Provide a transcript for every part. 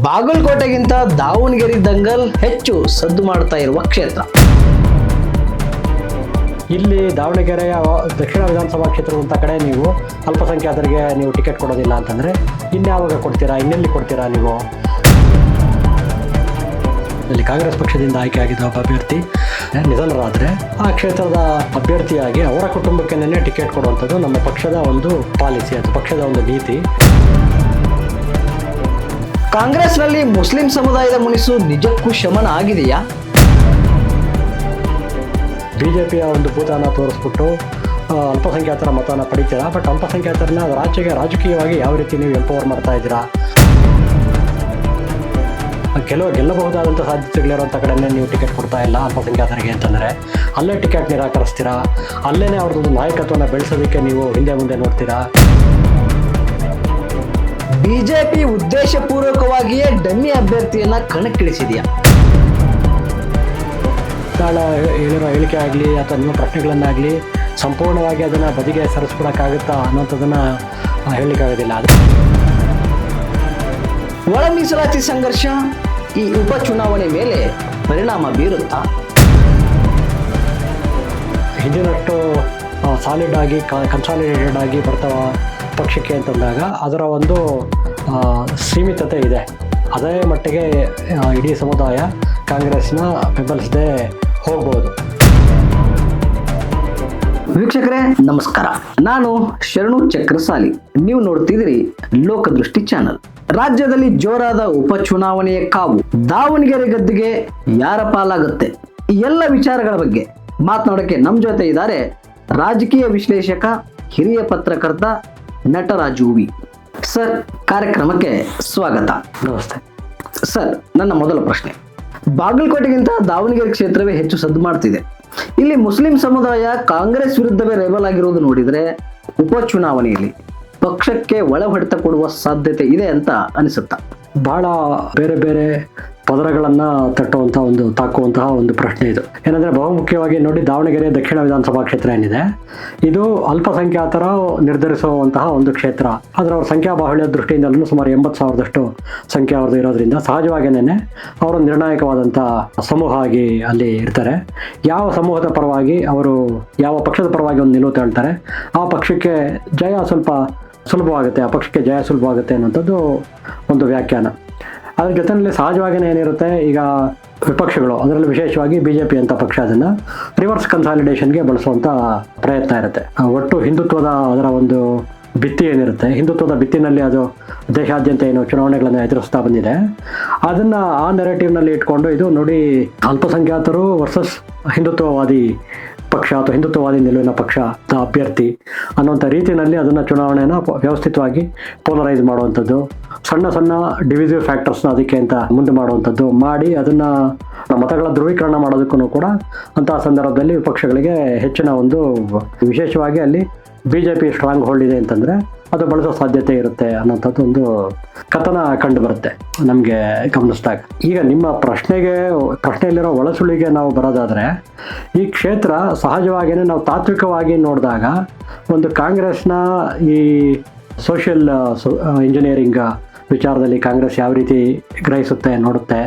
ಬಾಗಲಕೋಟೆಗಿಂತ ದಾವಣಗೆರೆ ದಂಗಲ್ ಹೆಚ್ಚು ಸದ್ದು ಮಾಡ್ತಾ ಇರುವ ಕ್ಷೇತ್ರ. ಇಲ್ಲಿ ದಾವಣಗೆರೆಯ ದಕ್ಷಿಣ ವಿಧಾನಸಭಾ ಕ್ಷೇತ್ರದಂಥ ಕಡೆ ನೀವು ಅಲ್ಪಸಂಖ್ಯಾತರಿಗೆ ನೀವು ಟಿಕೆಟ್ ಕೊಡೋದಿಲ್ಲ ಅಂತಂದರೆ ಇನ್ಯಾವಾಗ ಕೊಡ್ತೀರಾ, ಇನ್ನೆಲ್ಲಿ ಕೊಡ್ತೀರಾ ನೀವು? ಇಲ್ಲಿ ಕಾಂಗ್ರೆಸ್ ಪಕ್ಷದಿಂದ ಆಯ್ಕೆಯಾಗಿದ್ದ ಒಬ್ಬ ಅಭ್ಯರ್ಥಿ ನಿಧನರಾದರೆ ಆ ಕ್ಷೇತ್ರದ ಅಭ್ಯರ್ಥಿಯಾಗಿ ಅವರ ಕುಟುಂಬಕ್ಕೆ ಟಿಕೆಟ್ ಕೊಡುವಂಥದ್ದು ನಮ್ಮ ಪಕ್ಷದ ಒಂದು ಪಾಲಿಸಿ, ಅದು ಪಕ್ಷದ ಒಂದು ನೀತಿ. ಕಾಂಗ್ರೆಸ್ನಲ್ಲಿ ಮುಸ್ಲಿಂ ಸಮುದಾಯದ ಮುನಿಸು ನಿಜಕ್ಕೂ ಶಮನ ಆಗಿದೆಯಾ? ಬಿಜೆಪಿಯ ಒಂದು ಭೂತಾನ ತೋರಿಸ್ಬಿಟ್ಟು ಅಲ್ಪಸಂಖ್ಯಾತರ ಮತನ ಪಡಿತೀರಾ, ಬಟ್ ಅಲ್ಪಸಂಖ್ಯಾತರನ್ನ ರಾಜಕೀಯವಾಗಿ ಯಾವ ರೀತಿ ನೀವು ಎಂಪವರ್ ಮಾಡ್ತಾ ಇದ್ದೀರಾ? ಗೆಲ್ಲಬಹುದಾದಂಥ ಸಾಧ್ಯತೆಗಳಿರುವಂಥ ಕಡೆಯೇ ನೀವು ಟಿಕೆಟ್ ಕೊಡ್ತಾ ಇಲ್ಲ ಅಲ್ಪಸಂಖ್ಯಾತರಿಗೆ ಅಂತಂದರೆ ಅಲ್ಲೇ ಟಿಕೆಟ್ ನಿರಾಕರಿಸ್ತೀರಾ, ಅಲ್ಲೇ ಅವ್ರದ್ದು ನಾಯಕತ್ವನ ಬೆಳೆಸೋದಕ್ಕೆ ನೀವು ಹಿಂದೆ ಮುಂದೆ ನೋಡ್ತೀರಾ. ಬಿಜೆಪಿ ಉದ್ದೇಶಪೂರ್ವಕವಾಗಿಯೇ ಡಮ್ಮಿ ಅಭ್ಯರ್ಥಿಯನ್ನ ಕಣಕ್ಕಿಳಿಸಿದೆಯಾ? ನಾಳೆ ಹೇಳಿರೋ ಹೇಳಿಕೆ ಆಗಲಿ ಅಥವಾ ನಿಮ್ಮ ಪ್ರಶ್ನೆಗಳನ್ನಾಗಲಿ ಸಂಪೂರ್ಣವಾಗಿ ಅದನ್ನು ಬದಿಗೆ ಸರಿಸ್ಬಿಡೋಕ್ಕಾಗುತ್ತಾ ಅನ್ನೋಂಥದ್ದನ್ನು ಹೇಳಲಿಕ್ಕಾಗೋದಿಲ್ಲ. ಒಳ ಮೀಸಲಾತಿ ಸಂಘರ್ಷ ಈ ಉಪಚುನಾವಣೆ ಮೇಲೆ ಪರಿಣಾಮ ಬೀರುತ್ತಾ? ಹಿಂದಿನಷ್ಟು ಸಾಲಿಡ್ ಆಗಿ ಕನ್ಸಾಲಿಡೇಟೆಡ್ ಆಗಿ ಬರ್ತಾವ ಪಕ್ಷಕ್ಕೆ ಅಂತಂದಾಗ ಅದರ ಒಂದು ಸೀಮಿತತೆ ಇದೆ. ಅದೇ ಮಟ್ಟಿಗೆ ಇಡೀ ಸಮುದಾಯ ಕಾಂಗ್ರೆಸ್ನ ಬೆಂಬಲಿಸದೆ ಹೋಗ್ಬೋದು. ವೀಕ್ಷಕರೇ ನಮಸ್ಕಾರ, ನಾನು ಶರಣು ಚಕ್ರಸಾಲಿ. ನೀವು ನೋಡ್ತಿದ್ದೀರಿ ಲೋಕದೃಷ್ಟಿ ಚಾನಲ್. ರಾಜ್ಯದಲ್ಲಿ ಜೋರಾದ ಉಪಚುನಾವಣೆಯ ಕಾವು. ದಾವಣಗೆರೆ ಗದ್ದುಗೆ ಯಾರ ಪಾಲಾಗುತ್ತೆ? ಈ ಎಲ್ಲ ವಿಚಾರಗಳ ಬಗ್ಗೆ ಮಾತನಾಡೋಕ್ಕೆ ನಮ್ಮ ಜೊತೆ ಇದ್ದಾರೆ ರಾಜಕೀಯ ವಿಶ್ಲೇಷಕ, ಹಿರಿಯ ಪತ್ರಕರ್ತ ನಟರಾಜು ವಿ. ಸರ್, ಕಾರ್ಯಕ್ರಮಕ್ಕೆ ಸ್ವಾಗತ. ನಮಸ್ತೆ ಸರ್. ನನ್ನ ಮೊದಲ ಪ್ರಶ್ನೆ, ಬಾಗಲಕೋಟೆಗಿಂತ ದಾವಣಗೆರೆ ಕ್ಷೇತ್ರವೇ ಹೆಚ್ಚು ಸದ್ದು ಮಾಡ್ತಿದೆ. ಇಲ್ಲಿ ಮುಸ್ಲಿಂ ಸಮುದಾಯ ಕಾಂಗ್ರೆಸ್ ವಿರುದ್ಧವೇ ರೇಬಲ್ ಆಗಿರುವುದು ನೋಡಿದರೆ ಉಪಚುನಾವಣೆಯಲ್ಲಿ ಪಕ್ಷಕ್ಕೆ ಒಳ ಹೊಡೆತ ಕೊಡುವ ಸಾಧ್ಯತೆ ಇದೆ ಅಂತ ಅನಿಸುತ್ತಾ? ಬಹಳ ಬೇರೆ ಬೇರೆ ಪದರಗಳನ್ನು ತಾಕುವಂತಹ ಒಂದು ಪ್ರಶ್ನೆ ಇದು. ಏನಂದರೆ ಬಹುಮುಖ್ಯವಾಗಿ ನೋಡಿ, ದಾವಣಗೆರೆ ದಕ್ಷಿಣ ವಿಧಾನಸಭಾ ಕ್ಷೇತ್ರ ಏನಿದೆ, ಇದು ಅಲ್ಪಸಂಖ್ಯಾತರ ನಿರ್ಧರಿಸುವಂತಹ ಒಂದು ಕ್ಷೇತ್ರ. ಅದರ ಅವ್ರ ಸಂಖ್ಯಾ ಬಾಹುಳ್ಯ ದೃಷ್ಟಿಯಿಂದಲೂ ಸುಮಾರು 80,000ದಷ್ಟು ಸಂಖ್ಯೆ ಅವ್ರದ್ದು ಇರೋದ್ರಿಂದ ಸಹಜವಾಗಿಯೇ ಅವರು ನಿರ್ಣಾಯಕವಾದಂಥ ಸಮೂಹ ಆಗಿ ಅಲ್ಲಿ ಇರ್ತಾರೆ. ಯಾವ ಸಮೂಹದ ಪರವಾಗಿ ಅವರು ಯಾವ ಪಕ್ಷದ ಪರವಾಗಿ ಒಂದು ನಿಲುವು ತಳ್ತಾರೆ, ಆ ಪಕ್ಷಕ್ಕೆ ಜಯ ಸ್ವಲ್ಪ ಸುಲಭವಾಗುತ್ತೆ, ಆ ಪಕ್ಷಕ್ಕೆ ಜಯ ಸುಲಭವಾಗುತ್ತೆ ಅನ್ನೋಂಥದ್ದು ಒಂದು ವ್ಯಾಖ್ಯಾನ. ಅದ್ರ ಜೊತೆಯಲ್ಲಿ ಸಹಜವಾಗಿಯೇ ಏನಿರುತ್ತೆ, ಈಗ ವಿಪಕ್ಷಗಳು, ಅದರಲ್ಲಿ ವಿಶೇಷವಾಗಿ ಬಿಜೆಪಿ ಅಂತ ಪಕ್ಷ ಅದನ್ನು ರಿವರ್ಸ್ ಕನ್ಸಾಲಿಡೇಷನ್ಗೆ ಬಳಸುವಂಥ ಪ್ರಯತ್ನ ಇರುತ್ತೆ. ಒಟ್ಟು ಹಿಂದುತ್ವದ ಅದರ ಒಂದು ಭಿತ್ತಿ ಏನಿರುತ್ತೆ, ಹಿಂದುತ್ವದ ಭಿತ್ತಿನಲ್ಲಿ ಅದು ದೇಶಾದ್ಯಂತ ಏನು ಚುನಾವಣೆಗಳನ್ನು ಎದುರಿಸ್ತಾ ಬಂದಿದೆ, ಅದನ್ನು ಆ ನೆರೆಟಿವ್ನಲ್ಲಿ ಇಟ್ಕೊಂಡು ಇದು ನೋಡಿ ಅಲ್ಪಸಂಖ್ಯಾತರು ವರ್ಸಸ್ ಹಿಂದುತ್ವವಾದಿ ಪಕ್ಷ ಅಥವಾ ಹಿಂದುತ್ವವಾದಿ ನಿಲುವಿನ ಪಕ್ಷ ಅಭ್ಯರ್ಥಿ ಅನ್ನುವಂಥ ರೀತಿಯಲ್ಲಿ ಅದನ್ನು ಚುನಾವಣೆಯನ್ನು ವ್ಯವಸ್ಥಿತವಾಗಿ ಪೋಲರೈಸ್ ಮಾಡುವಂಥದ್ದು, ಸಣ್ಣ ಸಣ್ಣ ಡಿವಿಸಿವ್ ಫ್ಯಾಕ್ಟರ್ಸ್ನ ಅದಕ್ಕೆ ಅಂತ ಮುಂದೆ ಮಾಡುವಂಥದ್ದು ಮಾಡಿ ಅದನ್ನು ಮತಗಳ ಧ್ರುವೀಕರಣ ಮಾಡೋದಕ್ಕೂ ಕೂಡ ಅಂತಹ ಸಂದರ್ಭದಲ್ಲಿ ವಿಪಕ್ಷಗಳಿಗೆ ಹೆಚ್ಚಿನ ಒಂದು, ವಿಶೇಷವಾಗಿ ಅಲ್ಲಿ ಬಿಜೆಪಿ ಸ್ಟ್ರಾಂಗ್ ಹೋಲ್ಡ್ ಇದೆ ಅಂತಂದರೆ ಅದು ಬಳಸೋ ಸಾಧ್ಯತೆ ಇರುತ್ತೆ ಅನ್ನೋಂಥದ್ದು ಒಂದು ಕಥನ ಕಂಡು ಬರುತ್ತೆ ನಮಗೆ ಗಮನಿಸಿದಾಗ. ಈಗ ನಿಮ್ಮ ಪ್ರಶ್ನೆಯಲ್ಲಿರೋ ಒಳಸುಳಿಗೆ ನಾವು ಬರೋದಾದರೆ, ಈ ಕ್ಷೇತ್ರ ಸಹಜವಾಗಿಯೇ ನಾವು ತಾತ್ವಿಕವಾಗಿ ನೋಡಿದಾಗ ಒಂದು ಕಾಂಗ್ರೆಸ್ನ ಈ ಸೋಷಿಯಲ್ ಇಂಜಿನಿಯರಿಂಗ್ ವಿಚಾರದಲ್ಲಿ ಕಾಂಗ್ರೆಸ್ ಯಾವ ರೀತಿ ಗ್ರಹಿಸುತ್ತೆ ನೋಡುತ್ತೆ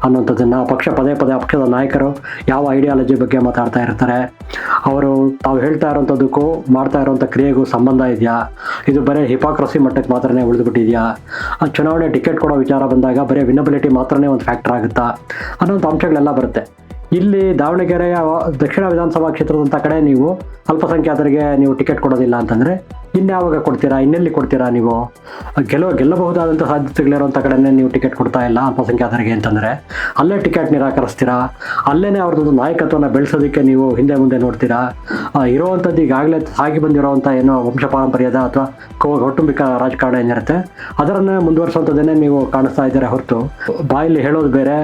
ಅನ್ನೋಂಥದ್ದನ್ನು ಪದೇ ಪದೇ ಪಕ್ಷದ ನಾಯಕರು ಯಾವ ಐಡಿಯಾಲಜಿ ಬಗ್ಗೆ ಮಾತಾಡ್ತಾ ಇರ್ತಾರೆ, ಅವರು ತಾವು ಹೇಳ್ತಾ ಇರೋಂಥದ್ದಕ್ಕೂ ಮಾಡ್ತಾ ಇರೋಂಥ ಕ್ರಿಯೆಗೂ ಸಂಬಂಧ ಇದೆಯಾ, ಇದು ಬರೀ ಹಿಪಾಕ್ರಸಿ ಮಟ್ಟಕ್ಕೆ ಮಾತ್ರನೇ ಉಳಿದುಬಿಟ್ಟಿದೆಯಾ, ಆ ಚುನಾವಣೆ ಟಿಕೆಟ್ ಕೊಡೋ ವಿಚಾರ ಬಂದಾಗ ಬರೀ ವಿನಬಿಲಿಟಿ ಮಾತ್ರನೇ ಒಂದು ಫ್ಯಾಕ್ಟರ್ ಆಗುತ್ತಾ ಅನ್ನೋಂಥ ಅಂಶಗಳೆಲ್ಲ ಬರುತ್ತೆ. ಇಲ್ಲಿ ದಾವಣಗೆರೆಯ ದಕ್ಷಿಣ ವಿಧಾನಸಭಾ ಕ್ಷೇತ್ರದಂಥ ಕಡೆ ನೀವು ಅಲ್ಪಸಂಖ್ಯಾತರಿಗೆ ನೀವು ಟಿಕೆಟ್ ಕೊಡೋದಿಲ್ಲ ಅಂತಂದರೆ ಇನ್ಯಾವಾಗ ಕೊಡ್ತೀರಾ, ಇನ್ನೆಲ್ಲಿ ಕೊಡ್ತೀರಾ ನೀವು? ಗೆಲ್ಲಬಹುದಾದಂಥ ಸಾಧ್ಯತೆಗಳಿರುವಂಥ ಕಡೆಯೇ ನೀವು ಟಿಕೆಟ್ ಕೊಡ್ತಾ ಇಲ್ಲ ಅಲ್ಪಸಂಖ್ಯಾತರಿಗೆ ಅಂತಂದರೆ ಅಲ್ಲೇ ಟಿಕೆಟ್ ನಿರಾಕರಿಸ್ತೀರಾ, ಅಲ್ಲೇ ಅವ್ರದ್ದು ನಾಯಕತ್ವನ ಬೆಳೆಸೋದಕ್ಕೆ ನೀವು ಹಿಂದೆ ಮುಂದೆ ನೋಡ್ತೀರಾ. ಇರೋವಂಥದ್ದು ಈಗಾಗಲೇ ಸಾಗಿ ಬಂದಿರೋವಂಥ ಏನೋ ವಂಶ ಪಾರಂಪರ್ಯದ ಅಥವಾ ಕೌಟುಂಬಿಕ ರಾಜಕಾರಣ ಏನಿರುತ್ತೆ ಅದರನ್ನೇ ಮುಂದುವರಿಸುವಂಥದ್ದನ್ನೇ ನೀವು ಕಾಣಿಸ್ತಾ ಇದ್ದಾರೆ ಹೊರತು ಬಾಯಲ್ಲಿ ಹೇಳೋದು ಬೇರೆ,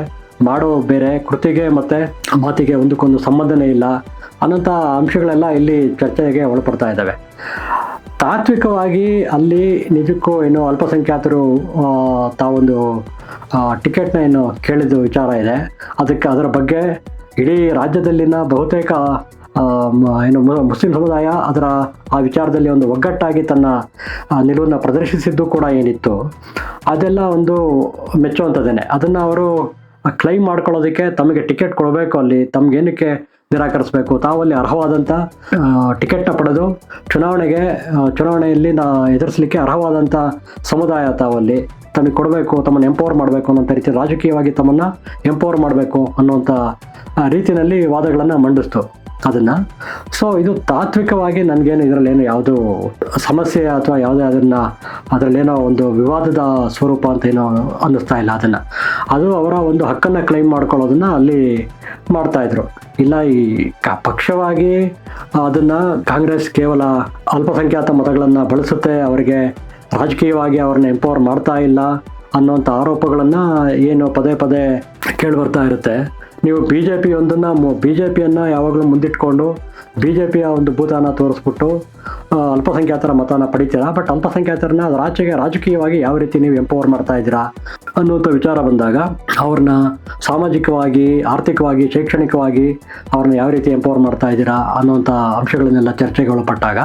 ಮಾಡೋದು ಬೇರೆ, ಕೃತಿಗೆ ಮತ್ತು ಮಾತಿಗೆ ಒಂದಕ್ಕೊಂದು ಸಂಬಂಧನೇ ಇಲ್ಲ ಅನ್ನೋಂಥ ಅಂಶಗಳೆಲ್ಲ ಇಲ್ಲಿ ಚರ್ಚೆಗೆ ಒಳಪಡ್ತಾ ಇದ್ದಾವೆ. ತಾತ್ವಿಕವಾಗಿ ಅಲ್ಲಿ ನಿಜಕ್ಕೂ ಏನು ಅಲ್ಪಸಂಖ್ಯಾತರು ತಾವೊಂದು ಟಿಕೆಟ್ನ ಏನು ಕೇಳಿದ ವಿಚಾರ ಇದೆ, ಅದರ ಬಗ್ಗೆ ಇಡೀ ರಾಜ್ಯದಲ್ಲಿನ ಬಹುತೇಕ ಏನು ಮುಸ್ಲಿಂ ಸಮುದಾಯ ಅದರ ಆ ವಿಚಾರದಲ್ಲಿ ಒಂದು ಒಗ್ಗಟ್ಟಾಗಿ ತನ್ನ ನಿಲುವನ್ನು ಪ್ರದರ್ಶಿಸಿದ್ದು ಕೂಡ ಏನಿತ್ತು ಅದೆಲ್ಲ ಒಂದು ಮೆಚ್ಚುವಂಥದ್ದೇನೆ. ಅದನ್ನು ಅವರು ಕ್ಲೈಮ್ ಮಾಡ್ಕೊಳ್ಳೋದಕ್ಕೆ ತಮಗೆ ಟಿಕೆಟ್ ಕೊಡಬೇಕು, ಅಲ್ಲಿ ತಮಗೇನಕ್ಕೆ ನಿರಾಕರಿಸಬೇಕು, ತಾವಲ್ಲಿ ಅರ್ಹವಾದಂಥ ಟಿಕೆಟ್ನ ಪಡೆದು ಚುನಾವಣೆಯಲ್ಲಿ ಎದುರಿಸಲಿಕ್ಕೆ ಅರ್ಹವಾದಂಥ ಸಮುದಾಯ ತಾವಲ್ಲಿ ತಮಗೆ ಕೊಡಬೇಕು, ತಮ್ಮನ್ನು ಎಂಪವರ್ ಮಾಡಬೇಕು ಅನ್ನೋಂಥ ರೀತಿ ರಾಜಕೀಯವಾಗಿ ತಮ್ಮನ್ನು ಎಂಪವರ್ ಮಾಡಬೇಕು ಅನ್ನೋಂಥ ರೀತಿಯಲ್ಲಿ ವಾದಗಳನ್ನು ಮಂಡಿಸ್ತು ಅದನ್ನು. ಸೊ ಇದು ತಾತ್ವಿಕವಾಗಿ ನನಗೇನು ಇದರಲ್ಲೇನು ಯಾವುದು ಸಮಸ್ಯೆ ಅಥವಾ ಯಾವುದೇ ಅದರಲ್ಲೇನೋ ಒಂದು ವಿವಾದದ ಸ್ವರೂಪ ಅಂತ ಏನೋ ಅನ್ನಿಸ್ತಾ ಇಲ್ಲ. ಅದು ಅವರ ಒಂದು ಹಕ್ಕನ್ನು ಕ್ಲೈಮ್ ಮಾಡ್ಕೊಳ್ಳೋದನ್ನ ಅಲ್ಲಿ ಮಾಡ್ತಾಯಿದ್ರು. ಇಲ್ಲ ಈ ಪಕ್ಷವಾಗಿ ಅದನ್ನು ಕಾಂಗ್ರೆಸ್ ಕೇವಲ ಅಲ್ಪಸಂಖ್ಯಾತ ಮತಗಳನ್ನು ಬಳಸುತ್ತೆ, ಅವರಿಗೆ ರಾಜಕೀಯವಾಗಿ ಅವ್ರನ್ನ ಎಂಪವರ್ ಮಾಡ್ತಾ ಇಲ್ಲ ಅನ್ನೋಂಥ ಆರೋಪಗಳನ್ನು ಏನು ಪದೇ ಪದೇ ಕೇಳಿಬರ್ತಾ ಇರುತ್ತೆ. ನೀವು ಬಿ ಜೆ ಪಿಯನ್ನು ಯಾವಾಗಲೂ ಮುಂದಿಟ್ಕೊಂಡು ಬಿ ಜೆ ಪಿಯ ಒಂದು ಭೂತಾನ ತೋರಿಸ್ಬಿಟ್ಟು ಅಲ್ಪಸಂಖ್ಯಾತರ ಮತನ ಪಡಿತೀರಾ, ಬಟ್ ಅಲ್ಪಸಂಖ್ಯಾತರನ್ನ ಅದರ ರಾಜಕೀಯವಾಗಿ ಯಾವ ರೀತಿ ನೀವು ಎಂಪವರ್ ಮಾಡ್ತಾ ಇದ್ದೀರಾ ಅನ್ನುವಂಥ ವಿಚಾರ ಬಂದಾಗ ಅವ್ರನ್ನ ಸಾಮಾಜಿಕವಾಗಿ, ಆರ್ಥಿಕವಾಗಿ, ಶೈಕ್ಷಣಿಕವಾಗಿ ಅವ್ರನ್ನ ಯಾವ ರೀತಿ ಎಂಪವರ್ ಮಾಡ್ತಾ ಇದ್ದೀರಾ ಅನ್ನೋಂಥ ಅಂಶಗಳನ್ನೆಲ್ಲ ಚರ್ಚೆಗೆ ಒಳಪಟ್ಟಾಗ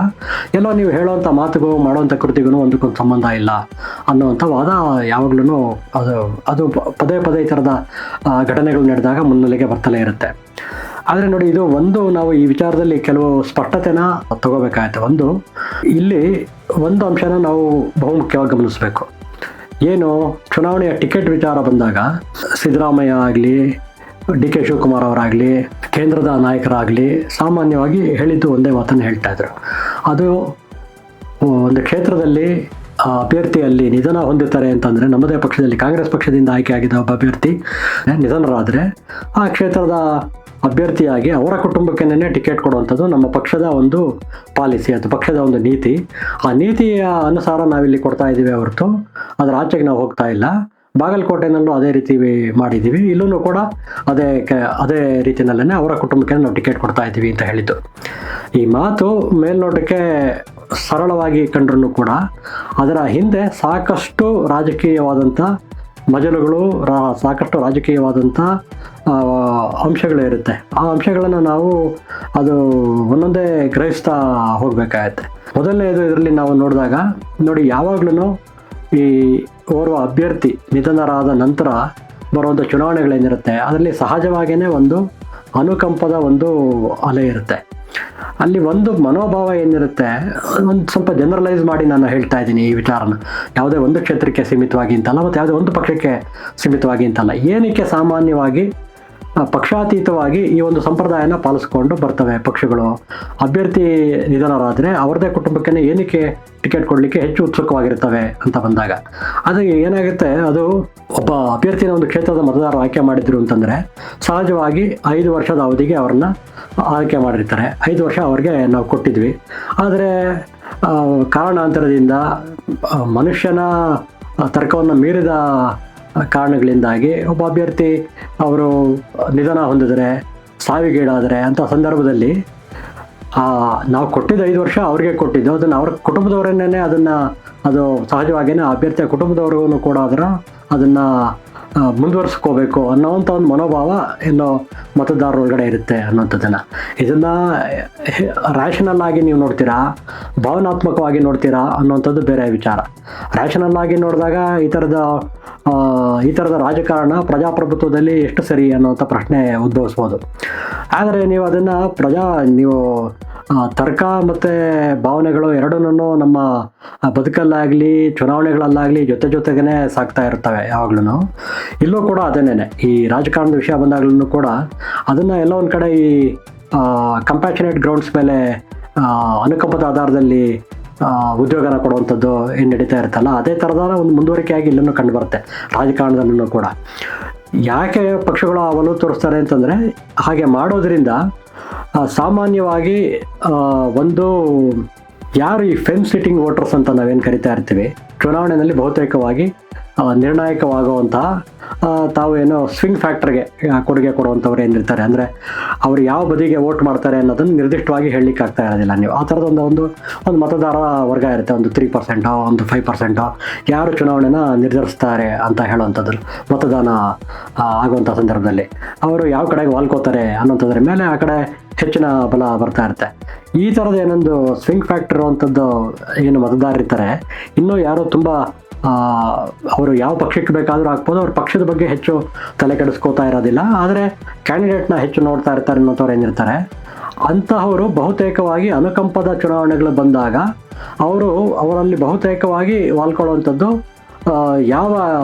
ಎಲ್ಲೋ ನೀವು ಹೇಳೋವಂಥ ಮಾತುಗೂ ಮಾಡೋವಂಥ ಕೃತಿಗೂ ಒಂದಕ್ಕೊಂದು ಸಂಬಂಧ ಇಲ್ಲ ಅನ್ನೋವಂಥ ವಾದ ಯಾವಾಗ್ಲೂ ಅದು ಪದೇ ಪದೇ ಈ ಥರದ ಘಟನೆಗಳು ನಡೆದಾಗ ಮುನ್ನೆಲೆಗೆ ಬರ್ತಲೇ ಇರುತ್ತೆ. ಆದರೆ ನೋಡಿ, ಇದು ಒಂದು ನಾವು ಈ ವಿಚಾರದಲ್ಲಿ ಕೆಲವು ಸ್ಪಷ್ಟತೆನ ತಗೋಬೇಕಾಗತ್ತೆ. ಇಲ್ಲಿ ಒಂದು ಅಂಶನ ನಾವು ಬಹುಮುಖ್ಯವಾಗಿ ಗಮನಿಸಬೇಕು. ಏನು ಚುನಾವಣೆಯ ಟಿಕೆಟ್ ವಿಚಾರ ಬಂದಾಗ ಸಿದ್ದರಾಮಯ್ಯ ಆಗಲಿ, ಡಿ ಕೆ ಶಿವಕುಮಾರ್ ಅವರಾಗಲಿ, ಕೇಂದ್ರದ ನಾಯಕರಾಗಲಿ ಸಾಮಾನ್ಯವಾಗಿ ಹೇಳಿದ್ದು ಒಂದೇ ಮಾತನ್ನು ಹೇಳ್ತಾ ಇದ್ರು. ಅದು ಒಂದು ಕ್ಷೇತ್ರದಲ್ಲಿ ಅಭ್ಯರ್ಥಿಯಲ್ಲಿ ನಿಧನ ಹೊಂದಿರ್ತಾರೆ ಅಂತಂದರೆ, ನಮ್ಮದೇ ಪಕ್ಷದಲ್ಲಿ ಕಾಂಗ್ರೆಸ್ ಪಕ್ಷದಿಂದ ಆಯ್ಕೆಯಾಗಿದ್ದ ಒಬ್ಬ ಅಭ್ಯರ್ಥಿ ನಿಧನರಾದರೆ ಆ ಕ್ಷೇತ್ರದ ಅಭ್ಯರ್ಥಿಯಾಗಿ ಅವರ ಕುಟುಂಬಕ್ಕೇನೆ ಟಿಕೆಟ್ ಕೊಡುವಂಥದ್ದು ನಮ್ಮ ಪಕ್ಷದ ಒಂದು ಪಾಲಿಸಿ, ಅದು ಪಕ್ಷದ ಒಂದು ನೀತಿ. ಆ ನೀತಿಯ ಅನುಸಾರ ನಾವಿಲ್ಲಿ ಕೊಡ್ತಾ ಇದ್ದೀವಿ ಹೊರತು ಅದರ ಆಚೆಗೆ ನಾವು ಹೋಗ್ತಾ ಇಲ್ಲ. ಬಾಗಲಕೋಟೆನಲ್ಲೂ ಅದೇ ರೀತಿ ಮಾಡಿದ್ದೀವಿ, ಇಲ್ಲೂ ಕೂಡ ಅದೇ ರೀತಿಯಲ್ಲೇ ಅವರ ಕುಟುಂಬಕ್ಕೆ ನಾವು ಟಿಕೆಟ್ ಕೊಡ್ತಾ ಇದ್ದೀವಿ ಅಂತ ಹೇಳಿದ್ದು. ಈ ಮಾತು ಮೇಲ್ನೋಟಕ್ಕೆ ಸರಳವಾಗಿ ಕಂಡ್ರೂ ಕೂಡ ಅದರ ಹಿಂದೆ ಸಾಕಷ್ಟು ರಾಜಕೀಯವಾದಂಥ ಮಜಲುಗಳು, ಸಾಕಷ್ಟು ರಾಜಕೀಯವಾದಂಥ ಅಂಶಗಳಿರುತ್ತೆ. ಆ ಅಂಶಗಳನ್ನು ನಾವು ಒಂದೊಂದೇ ಗ್ರಹಿಸ್ತಾ ಹೋಗಬೇಕಾಗತ್ತೆ. ಮೊದಲನೇದು ಇದರಲ್ಲಿ ನಾವು ನೋಡಿದಾಗ ನೋಡಿ, ಯಾವಾಗ್ಲೂ ಈ ಓರ್ವ ಅಭ್ಯರ್ಥಿ ನಿಧನರಾದ ನಂತರ ಬರುವಂಥ ಚುನಾವಣೆಗಳೇನಿರುತ್ತೆ ಅದರಲ್ಲಿ ಸಹಜವಾಗಿಯೇ ಒಂದು ಅನುಕಂಪದ ಒಂದು ಅಲೆ ಇರುತ್ತೆ. ಅಲ್ಲಿ ಒಂದು ಮನೋಭಾವ ಏನಿರುತ್ತೆ, ಒಂದು ಸ್ವಲ್ಪ ಜನರಲೈಸ್ ಮಾಡಿ ನಾನು ಹೇಳ್ತಾ ಇದ್ದೀನಿ ಈ ವಿಚಾರನ. ಯಾವುದೇ ಒಂದು ಕ್ಷೇತ್ರಕ್ಕೆ ಸೀಮಿತವಾಗಿ ಅಂತಲ್ಲ, ಮತ್ತು ಯಾವುದೇ ಒಂದು ಪಕ್ಷಕ್ಕೆ ಸೀಮಿತವಾಗಿ ಅಂತಲ್ಲ. ಏನಕ್ಕೆ ಸಾಮಾನ್ಯವಾಗಿ ಪಕ್ಷಾತೀತವಾಗಿ ಈ ಒಂದು ಸಂಪ್ರದಾಯನ ಪಾಲಿಸ್ಕೊಂಡು ಬರ್ತವೆ ಪಕ್ಷಗಳು. ಅಭ್ಯರ್ಥಿ ನಿಧನರಾದರೆ ಅವ್ರದ್ದೇ ಕುಟುಂಬಕ್ಕೆ ಏನಕ್ಕೆ ಟಿಕೆಟ್ ಕೊಡಲಿಕ್ಕೆ ಹೆಚ್ಚು ಉತ್ಸುಕವಾಗಿರ್ತವೆ ಅಂತ ಬಂದಾಗ ಅದು ಏನಾಗುತ್ತೆ, ಅದು ಒಬ್ಬ ಅಭ್ಯರ್ಥಿನ ಒಂದು ಕ್ಷೇತ್ರದ ಮತದಾರರು ಆಯ್ಕೆ ಮಾಡಿದ್ರು ಅಂತಂದರೆ ಸಹಜವಾಗಿ 5 ವರ್ಷದ ಅವಧಿಗೆ ಅವ್ರನ್ನ ಆಯ್ಕೆ ಮಾಡಿರ್ತಾರೆ. 5 ವರ್ಷ ಅವ್ರಿಗೆ ನಾವು ಕೊಟ್ಟಿದ್ವಿ. ಆದರೆ ಕಾರಣಾಂತರದಿಂದ ಮನುಷ್ಯನ ತರ್ಕವನ್ನು ಮೀರಿದ ಕಾರಣಗಳಿಂದಾಗಿ ಒಬ್ಬ ಅಭ್ಯರ್ಥಿ ಅವರು ನಿಧನ ಹೊಂದಿದರೆ, ಸಾವಿಗೀಡಾದರೆ ಅಂಥ ಸಂದರ್ಭದಲ್ಲಿ ನಾವು ಕೊಟ್ಟಿದ್ದು 5 ವರ್ಷ ಅವ್ರಿಗೆ ಕೊಟ್ಟಿದ್ದು, ಅದನ್ನು ಅವ್ರ ಕುಟುಂಬದವರನ್ನೇ ಅದು ಸಹಜವಾಗಿಯೇ ಅಭ್ಯರ್ಥಿಯ ಕುಟುಂಬದವ್ರಿಗೂ ಕೂಡ ಅದನ್ನು ಮುಂದುವರಿಸ್ಕೋಬೇಕು ಅನ್ನೋವಂಥ ಒಂದು ಮನೋಭಾವ ಎಲ್ಲೋ ಮತದಾರರ ಒಳಗಡೆ ಇರುತ್ತೆ ಇದನ್ನು ರ್ಯಾಷನಲ್ ಆಗಿ ನೀವು ನೋಡ್ತೀರಾ, ಭಾವನಾತ್ಮಕವಾಗಿ ನೋಡ್ತೀರಾ ಅನ್ನೋವಂಥದ್ದು ಬೇರೆ ವಿಚಾರ. ರ್ಯಾಷನಲ್ ಆಗಿ ನೋಡಿದಾಗ ಈ ಥರದ ರಾಜಕಾರಣ ಪ್ರಜಾಪ್ರಭುತ್ವದಲ್ಲಿ ಎಷ್ಟು ಸರಿ ಅನ್ನೋಂಥ ಪ್ರಶ್ನೆ ಉದ್ಭವಿಸ್ಬೋದು. ಆದರೆ ನೀವು ಅದನ್ನು ನೀವು ತರ್ಕ ಮತ್ತು ಭಾವನೆಗಳು ಎರಡನ್ನೂ ನಮ್ಮ ಬದುಕಲ್ಲಾಗಲಿ ಚುನಾವಣೆಗಳಲ್ಲಾಗಲಿ ಜೊತೆಗೇ ಸಾಗ್ತಾ ಇರ್ತವೆ ಯಾವಾಗ್ಲೂ. ಇಲ್ಲೂ ಕೂಡ ಅದೇನೇ, ಈ ರಾಜಕಾರಣದ ವಿಷಯ ಬಂದಾಗ್ಲೂ ಕೂಡ ಅದನ್ನು ಎಲ್ಲ ಒಂದು ಕಡೆ ಈ ಕಂಪ್ಯಾಷನೇಟ್ ಗ್ರೌಂಡ್ಸ್ ಮೇಲೆ ಅನುಕಂಪದ ಆಧಾರದಲ್ಲಿ ಉದ್ಯೋಗನ ಕೊಡುವಂಥದ್ದು ಏನು ನಡೀತಾ ಇರುತ್ತಲ್ಲ, ಅದೇ ಥರದ ಒಂದು ಮುಂದುವರಿಕೆಯಾಗಿ ಇಲ್ಲೂ ಕಂಡು ಬರುತ್ತೆ ರಾಜಕಾರಣದಲ್ಲೂ ಕೂಡ. ಯಾಕೆ ಪಕ್ಷಗಳು ಒಲವು ತೋರಿಸ್ತಾರೆ ಅಂತಂದರೆ, ಹಾಗೆ ಮಾಡೋದ್ರಿಂದ ಸಾಮಾನ್ಯವಾಗಿ ಒಂದು ಯಾರು ಈ ಫೆನ್ಸ್ ಸಿಟ್ಟಿಂಗ್ ವೋಟರ್ಸ್ ಅಂತ ನಾವೇನು ಕರಿತಾ ಇರ್ತೀವಿ, ಚುನಾವಣೆಯಲ್ಲಿ ಬಹುತೇಕವಾಗಿ ನಿರ್ಣಾಯಕವಾಗುವಂತಹ ತಾವು ಏನೋ ಸ್ವಿಂಗ್ ಫ್ಯಾಕ್ಟರ್ಗೆ ಕೊಡುಗೆ ಕೊಡುವಂಥವ್ರು ಏನಿರ್ತಾರೆ, ಅಂದರೆ ಅವರು ಯಾವ ಬದಿಗೆ ವೋಟ್ ಮಾಡ್ತಾರೆ ಅನ್ನೋದನ್ನು ನಿರ್ದಿಷ್ಟವಾಗಿ ಹೇಳಲಿಕ್ಕೆ ಆಗ್ತಾ ಇರೋದಿಲ್ಲ. ನೀವು ಆ ಥರದ ಒಂದು ಮತದಾರ ವರ್ಗ ಇರುತ್ತೆ, ಒಂದು 3%, ಒಂದು 5% ಯಾರು ಚುನಾವಣೆನ ನಿರ್ಧರಿಸ್ತಾರೆ ಅಂತ ಹೇಳುವಂಥದ್ದು. ಮತದಾನ ಆಗುವಂಥ ಸಂದರ್ಭದಲ್ಲಿ ಅವರು ಯಾವ ಕಡೆಗೆ ವಾಲ್ಕೋತಾರೆ ಅನ್ನೋಂಥದ್ರ ಮೇಲೆ ಆ ಕಡೆ ಹೆಚ್ಚಿನ ಬಲ ಬರ್ತಾ ಇರುತ್ತೆ. ಈ ಥರದ ಏನೊಂದು ಸ್ವಿಂಗ್ ಫ್ಯಾಕ್ಟರ್ ಅಂಥದ್ದು ಏನು ಮತದಾರರಿರ್ತಾರೆ, ಇನ್ನೂ ಯಾರು ತುಂಬ ಅವರು ಯಾವ ಪಕ್ಷಕ್ಕೆ ಬೇಕಾದರೂ ಹಾಕ್ಬೋದು, ಅವ್ರ ಪಕ್ಷದ ಬಗ್ಗೆ ಹೆಚ್ಚು ತಲೆ ಕೆಡಿಸ್ಕೋತಾ ಇರೋದಿಲ್ಲ, ಆದರೆ ಕ್ಯಾಂಡಿಡೇಟ್ನ ಹೆಚ್ಚು ನೋಡ್ತಾ ಇರ್ತಾರೆ ಅನ್ನೋಂಥವ್ರು ಏನಿರ್ತಾರೆ, ಅಂತಹವರು ಬಹುತೇಕವಾಗಿ ಅನುಕಂಪದ ಚುನಾವಣೆಗಳು ಬಂದಾಗ ಅವರಲ್ಲಿ ಬಹುತೇಕವಾಗಿ ವಾಲ್ಕೊಳ್ಳುವಂಥದ್ದು ಯಾವ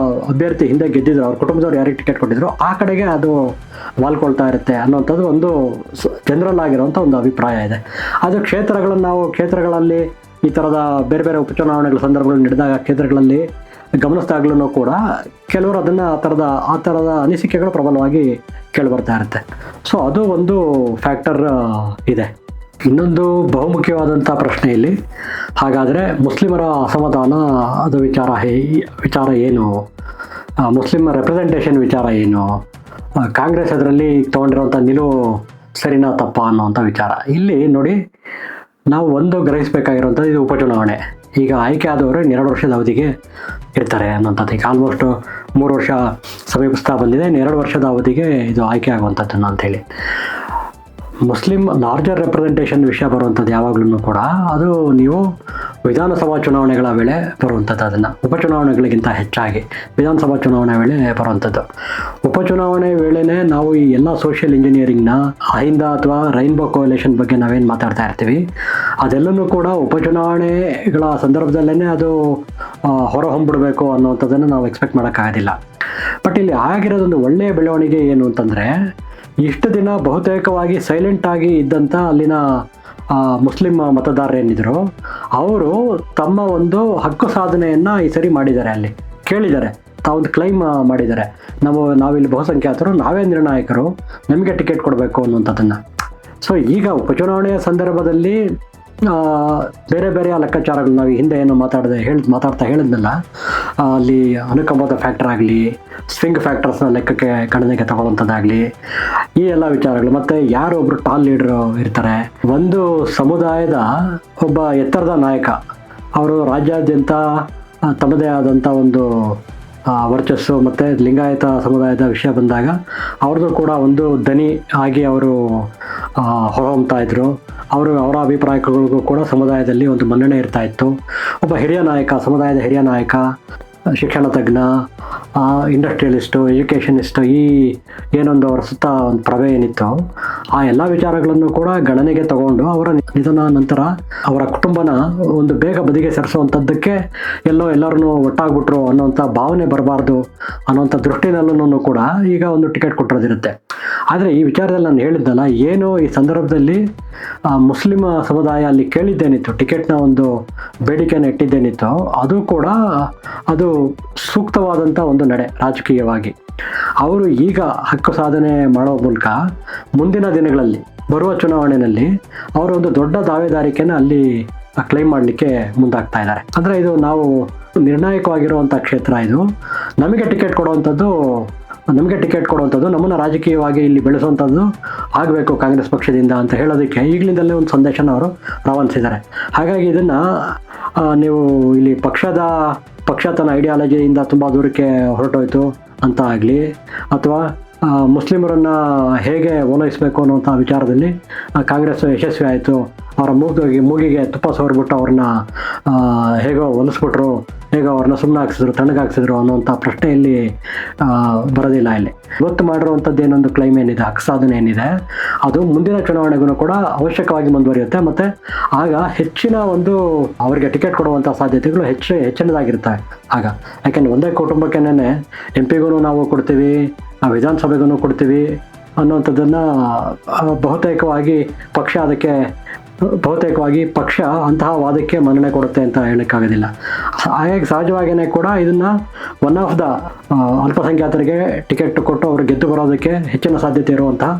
ಅಭ್ಯರ್ಥಿ ಹಿಂದೆ ಗೆದ್ದಿದ್ರು, ಅವ್ರ ಕುಟುಂಬದವ್ರು ಯಾರಿಗೆ ಟಿಕೆಟ್ ಕೊಟ್ಟಿದ್ರು ಆ ಕಡೆಗೆ ಅದು ವಾಲ್ಕೊಳ್ತಾ ಇರುತ್ತೆ ಅನ್ನೋಂಥದ್ದು ಒಂದು ಜನರಲ್ ಆಗಿರುವಂಥ ಒಂದು ಅಭಿಪ್ರಾಯ ಇದೆ. ಅದು ಕ್ಷೇತ್ರಗಳಲ್ಲಿ ಈ ಥರದ ಬೇರೆ ಬೇರೆ ಉಪಚುನಾವಣೆಗಳ ಸಂದರ್ಭಗಳು ನಡೆದಾಗ ಕ್ಷೇತ್ರಗಳಲ್ಲಿ ಗಮನಿಸಿದಾಗ್ಲೂ ಕೂಡ ಕೆಲವರು ಅದನ್ನು ಆ ಥರದ ಅನಿಸಿಕೆಗಳು ಪ್ರಬಲವಾಗಿ ಕೇಳಿಬರ್ತಾ ಇರುತ್ತೆ. ಸೊ ಅದು ಒಂದು ಫ್ಯಾಕ್ಟರ್ ಇದೆ. ಇನ್ನೊಂದು ಬಹುಮುಖ್ಯವಾದಂಥ ಪ್ರಶ್ನೆ ಇಲ್ಲಿ, ಹಾಗಾದರೆ ಮುಸ್ಲಿಮರ ಅಸಮಾಧಾನ ಅದು ವಿಚಾರ ಏನು, ಮುಸ್ಲಿಂ ರೆಪ್ರೆಸೆಂಟೇಷನ್ ವಿಚಾರ ಏನು, ಕಾಂಗ್ರೆಸ್ ಅದರಲ್ಲಿ ತೊಗೊಂಡಿರುವಂಥ ನಿಲುವು ಸರಿನಾ ತಪ್ಪಾ ಅನ್ನೋವಂಥ ವಿಚಾರ. ಇಲ್ಲಿ ನೋಡಿ, ನಾವು ಒಂದು ಗ್ರಹಿಸಬೇಕಾಗಿರುವಂಥದ್ದು, ಇದು ಉಪಚುನಾವಣೆ. ಈಗ ಆಯ್ಕೆ ಆದವರು 2 ವರ್ಷದ ಅವಧಿಗೆ ಇರ್ತಾರೆ ಅನ್ನೋಂಥದ್ದು. ಈಗ ಆಲ್ಮೋಸ್ಟ್ 3 ವರ್ಷ ಸಮೀಪಿಸ್ತಾ ಬಂದಿದೆ, 2 ವರ್ಷದ ಅವಧಿಗೆ ಇದು ಆಯ್ಕೆ ಆಗುವಂಥದ್ದನ್ನು ಅಂಥೇಳಿ. ಮುಸ್ಲಿಂ ಲಾರ್ಜರ್ ರೆಪ್ರೆಸೆಂಟೇಷನ್ ವಿಷಯ ಬರುವಂಥದ್ದು ಯಾವಾಗಲೂ ಕೂಡ ಅದು ನೀವು ವಿಧಾನಸಭಾ ಚುನಾವಣೆಗಳ ವೇಳೆ ಬರುವಂಥದ್ದು, ಅದನ್ನು ಉಪಚುನಾವಣೆಗಳಿಗಿಂತ ಹೆಚ್ಚಾಗಿ ವಿಧಾನಸಭಾ ಚುನಾವಣೆ ವೇಳೆ ಬರುವಂಥದ್ದು. ಉಪಚುನಾವಣೆ ವೇಳೆನೇ ನಾವು ಈ ಎಲ್ಲ ಸೋಷಿಯಲ್ ಇಂಜಿನಿಯರಿಂಗ್ನ ಅಹಿಂದ ಅಥವಾ ರೈನ್ಬೋ ಕೋಯಲೇಷನ್ ಬಗ್ಗೆ ನಾವೇನು ಮಾತಾಡ್ತಾ ಇರ್ತೀವಿ, ಅದೆಲ್ಲನೂ ಕೂಡ ಉಪಚುನಾವಣೆಗಳ ಸಂದರ್ಭದಲ್ಲೇ ಅದು ಹೊರಹೊಮ್ಬಿಡಬೇಕು ಅನ್ನೋವಂಥದ್ದನ್ನು ನಾವು ಎಕ್ಸ್ಪೆಕ್ಟ್ ಮಾಡೋಕ್ಕಾಗೋದಿಲ್ಲ. ಬಟ್ ಇಲ್ಲಿ ಆಗಿರೋದೊಂದು ಒಳ್ಳೆಯ ಬೆಳವಣಿಗೆ ಏನು ಅಂತಂದರೆ, ಇಷ್ಟು ದಿನ ಬಹುತೇಕವಾಗಿ ಸೈಲೆಂಟಾಗಿ ಇದ್ದಂಥ ಅಲ್ಲಿನ ಮುಸ್ಲಿಂ ಮತದಾರರೇನಿದ್ರು ಅವರು ತಮ್ಮ ಒಂದು ಹಕ್ಕು ಸಾಧನೆಯನ್ನು ಈ ಸರಿ ಮಾಡಿದ್ದಾರೆ, ಅಲ್ಲಿ ಕೇಳಿದ್ದಾರೆ, ತಾವೊಂದು ಕ್ಲೈಮ್ ಮಾಡಿದ್ದಾರೆ, ನಾವಿಲ್ಲಿ ಬಹುಸಂಖ್ಯಾತರು, ನಾವೇ ನಿರ್ಣಾಯಕರು, ನಮಗೆ ಟಿಕೆಟ್ ಕೊಡಬೇಕು ಅನ್ನುವಂಥದ್ದನ್ನು. ಸೊ ಈಗ ಉಪಚುನಾವಣೆಯ ಸಂದರ್ಭದಲ್ಲಿ ಬೇರೆ ಬೇರೆ ಲೆಕ್ಕಾಚಾರಗಳು ನಾವು ಹಿಂದೆ ಏನು ಮಾತಾಡ್ತಾ ಹೇಳಿದ್ನಲ್ಲ, ಅಲ್ಲಿ ಅನುಕಂಪದ ಫ್ಯಾಕ್ಟರ್ ಆಗಲಿ, ಸ್ವಿಂಗ್ ಫ್ಯಾಕ್ಟರ್ಸ್ನ ಲೆಕ್ಕಕ್ಕೆ ಗಣನೆಗೆ ತಗೊಳ್ಳುವಂಥದ್ದಾಗಲಿ, ಈ ಎಲ್ಲ ವಿಚಾರಗಳು, ಮತ್ತು ಯಾರು ಒಬ್ಬರು ಟಾಲ್ ಲೀಡ್ರು ಇರ್ತಾರೆ, ಒಂದು ಸಮುದಾಯದ ಒಬ್ಬ ಎತ್ತರದ ನಾಯಕ, ಅವರು ರಾಜ್ಯಾದ್ಯಂತ ತಮ್ಮದೇ ಆದಂಥ ಒಂದು ವರ್ಚಸ್ಸು, ಮತ್ತು ಲಿಂಗಾಯತ ಸಮುದಾಯದ ವಿಷಯ ಬಂದಾಗ ಅವ್ರದ್ದು ಕೂಡ ಒಂದು ದನಿ ಆಗಿ ಅವರು ಹೊರಹೊಮ್ತಾ ಇದ್ರು. ಅವರ ಅಭಿಪ್ರಾಯಗಳಿಗೂ ಕೂಡ ಸಮುದಾಯದಲ್ಲಿ ಒಂದು ಮನ್ನಣೆ ಇರ್ತಾ ಇತ್ತು. ಒಬ್ಬ ಹಿರಿಯ ನಾಯಕ, ಸಮುದಾಯದ ಹಿರಿಯ ನಾಯಕ, ಶಿಕ್ಷಣ ತಜ್ಞ, ಇಂಡಸ್ಟ್ರಿಯಲಿಸ್ಟು, ಎಜುಕೇಷನಿಸ್ಟು, ಈ ಏನೊಂದು ಅವರ ಸುತ್ತ ಒಂದು ಪ್ರಭೆ ಏನಿತ್ತು, ಆ ಎಲ್ಲ ವಿಚಾರಗಳನ್ನು ಕೂಡ ಗಣನೆಗೆ ತಗೊಂಡು ಅವರ ನಿಧನ ನಂತರ ಅವರ ಕುಟುಂಬನ ಒಂದು ಬೇಗ ಬದಿಗೆ ಸರಿಸುವಂಥದ್ದಕ್ಕೆ ಎಲ್ಲರನ್ನೂ ಒಟ್ಟಾಗ್ಬಿಟ್ರು ಅನ್ನೋಂಥ ಭಾವನೆ ಬರಬಾರ್ದು ಅನ್ನೋಂಥ ದೃಷ್ಟಿನಲ್ಲೂ ಕೂಡ ಈಗ ಒಂದು ಟಿಕೆಟ್ ಕೊಟ್ಟಿರೋದಿರುತ್ತೆ. ಆದರೆ ಈ ವಿಚಾರದಲ್ಲಿ ನಾನು ಹೇಳಿದ್ದಲ್ಲ, ಏನು ಈ ಸಂದರ್ಭದಲ್ಲಿ ಮುಸ್ಲಿಂ ಸಮುದಾಯ ಅಲ್ಲಿ ಕೇಳಿದ್ದೇನಿತ್ತು, ಟಿಕೆಟ್ನ ಒಂದು ಬೇಡಿಕೆಯನ್ನು ಇಟ್ಟಿದ್ದೇನಿತ್ತು, ಅದು ಕೂಡ ಅದು ಸೂಕ್ತವಾದಂಥ ಒಂದು ನಡೆ ರಾಜಕೀಯವಾಗಿ. ಅವರು ಈಗ ಹಕ್ಕು ಸಾಧನೆ ಮಾಡೋ ಮೂಲಕ ಮುಂದಿನ ದಿನಗಳಲ್ಲಿ ಬರುವ ಚುನಾವಣೆಯಲ್ಲಿ ಅವರು ಒಂದು ದೊಡ್ಡ ದಾವೇದಾರಿಕೆಯನ್ನು ಅಲ್ಲಿ ಕ್ಲೈಮ್ ಮಾಡಲಿಕ್ಕೆ ಮುಂದಾಗ್ತಾ ಇದ್ದಾರೆ. ಅಂದರೆ ಇದು ನಾವು ನಿರ್ಣಾಯಕವಾಗಿರುವಂಥ ಕ್ಷೇತ್ರ, ಇದು ನಮಗೆ ಟಿಕೆಟ್ ಕೊಡುವಂಥದ್ದು, ನಮ್ಮನ್ನು ರಾಜಕೀಯವಾಗಿ ಇಲ್ಲಿ ಬೆಳೆಸುವಂಥದ್ದು ಆಗಬೇಕು ಕಾಂಗ್ರೆಸ್ ಪಕ್ಷದಿಂದ ಅಂತ ಹೇಳೋದಕ್ಕೆ ಈಗಲಿಂದಲೇ ಒಂದು ಸಂದೇಶನ ಅವರು ರವಾನಿಸಿದ್ದಾರೆ. ಹಾಗಾಗಿ ಇದನ್ನು ನೀವು ಇಲ್ಲಿ ಪಕ್ಷ ತನ್ನ ಐಡಿಯಾಲಜಿಯಿಂದ ತುಂಬ ದೂರಕ್ಕೆ ಹೊರಟೋಯ್ತು ಅಂತ ಆಗಲಿ, ಅಥವಾ ಮುಸ್ಲಿಮರನ್ನು ಹೇಗೆ ಓಲೈಸಬೇಕು ಅನ್ನೋಂಥ ವಿಚಾರದಲ್ಲಿ ಕಾಂಗ್ರೆಸ್ ಯಶಸ್ವಿ ಆಯಿತು, ಅವರ ಮೂಗಿಗೆ ತುಪ್ಪ ಸವರ್ಬಿಟ್ಟು ಅವ್ರನ್ನ ಹೇಗೋ ಒಲಿಸ್ಬಿಟ್ರು, ಹೇಗೋ ಅವ್ರನ್ನ ಸುಮ್ಮನೆ ಹಾಕ್ಸಿದ್ರು, ತಣ್ಣಗಾಕ್ಸಿದ್ರು ಅನ್ನೋಂಥ ಪ್ರಶ್ನೆಯಲ್ಲಿ ಬರೋದಿಲ್ಲ. ಇಲ್ಲಿ ಇವತ್ತು ಮಾಡಿರುವಂಥದ್ದು ಏನೊಂದು ಕ್ಲೈಮ್ ಏನಿದೆ, ಹಕ್ಕು ಸಾಧನೆ ಏನಿದೆ, ಅದು ಮುಂದಿನ ಚುನಾವಣೆಗೂ ಕೂಡ ಅವಶ್ಯಕವಾಗಿ ಮುಂದುವರಿಯುತ್ತೆ. ಮತ್ತು ಆಗ ಹೆಚ್ಚಿನ ಒಂದು ಅವರಿಗೆ ಟಿಕೆಟ್ ಕೊಡುವಂಥ ಸಾಧ್ಯತೆಗಳು ಹೆಚ್ಚಿನದಾಗಿರ್ತವೆ ಆಗ. ಯಾಕೆಂದರೆ ಒಂದೇ ಕುಟುಂಬಕ್ಕೇನೆ MP ನಾವು ಕೊಡ್ತೀವಿ, ವಿಧಾನಸಭೆಗೂ ಕೊಡ್ತೀವಿ ಅನ್ನೋಂಥದ್ದನ್ನು ಬಹುತೇಕವಾಗಿ ಪಕ್ಷ ಅದಕ್ಕೆ ಬಹುತೇಕವಾಗಿ ಪಕ್ಷ ಅಂತಹ ವಾದಕ್ಕೆ ಮನ್ನಣೆ ಕೊಡುತ್ತೆ ಅಂತ ಹೇಳಕ್ಕಾಗೋದಿಲ್ಲ. ಹಾಗಾಗಿ ಸಹಜವಾಗಿಯೇ ಕೂಡ ಇದನ್ನ ಒನ್ ಆಫ್ ದ ಅಲ್ಪಸಂಖ್ಯಾತರಿಗೆ ಟಿಕೆಟ್ ಕೊಟ್ಟು ಅವರು ಗೆದ್ದು ಬರೋದಕ್ಕೆ ಹೆಚ್ಚಿನ ಸಾಧ್ಯತೆ ಇರುವಂತಹ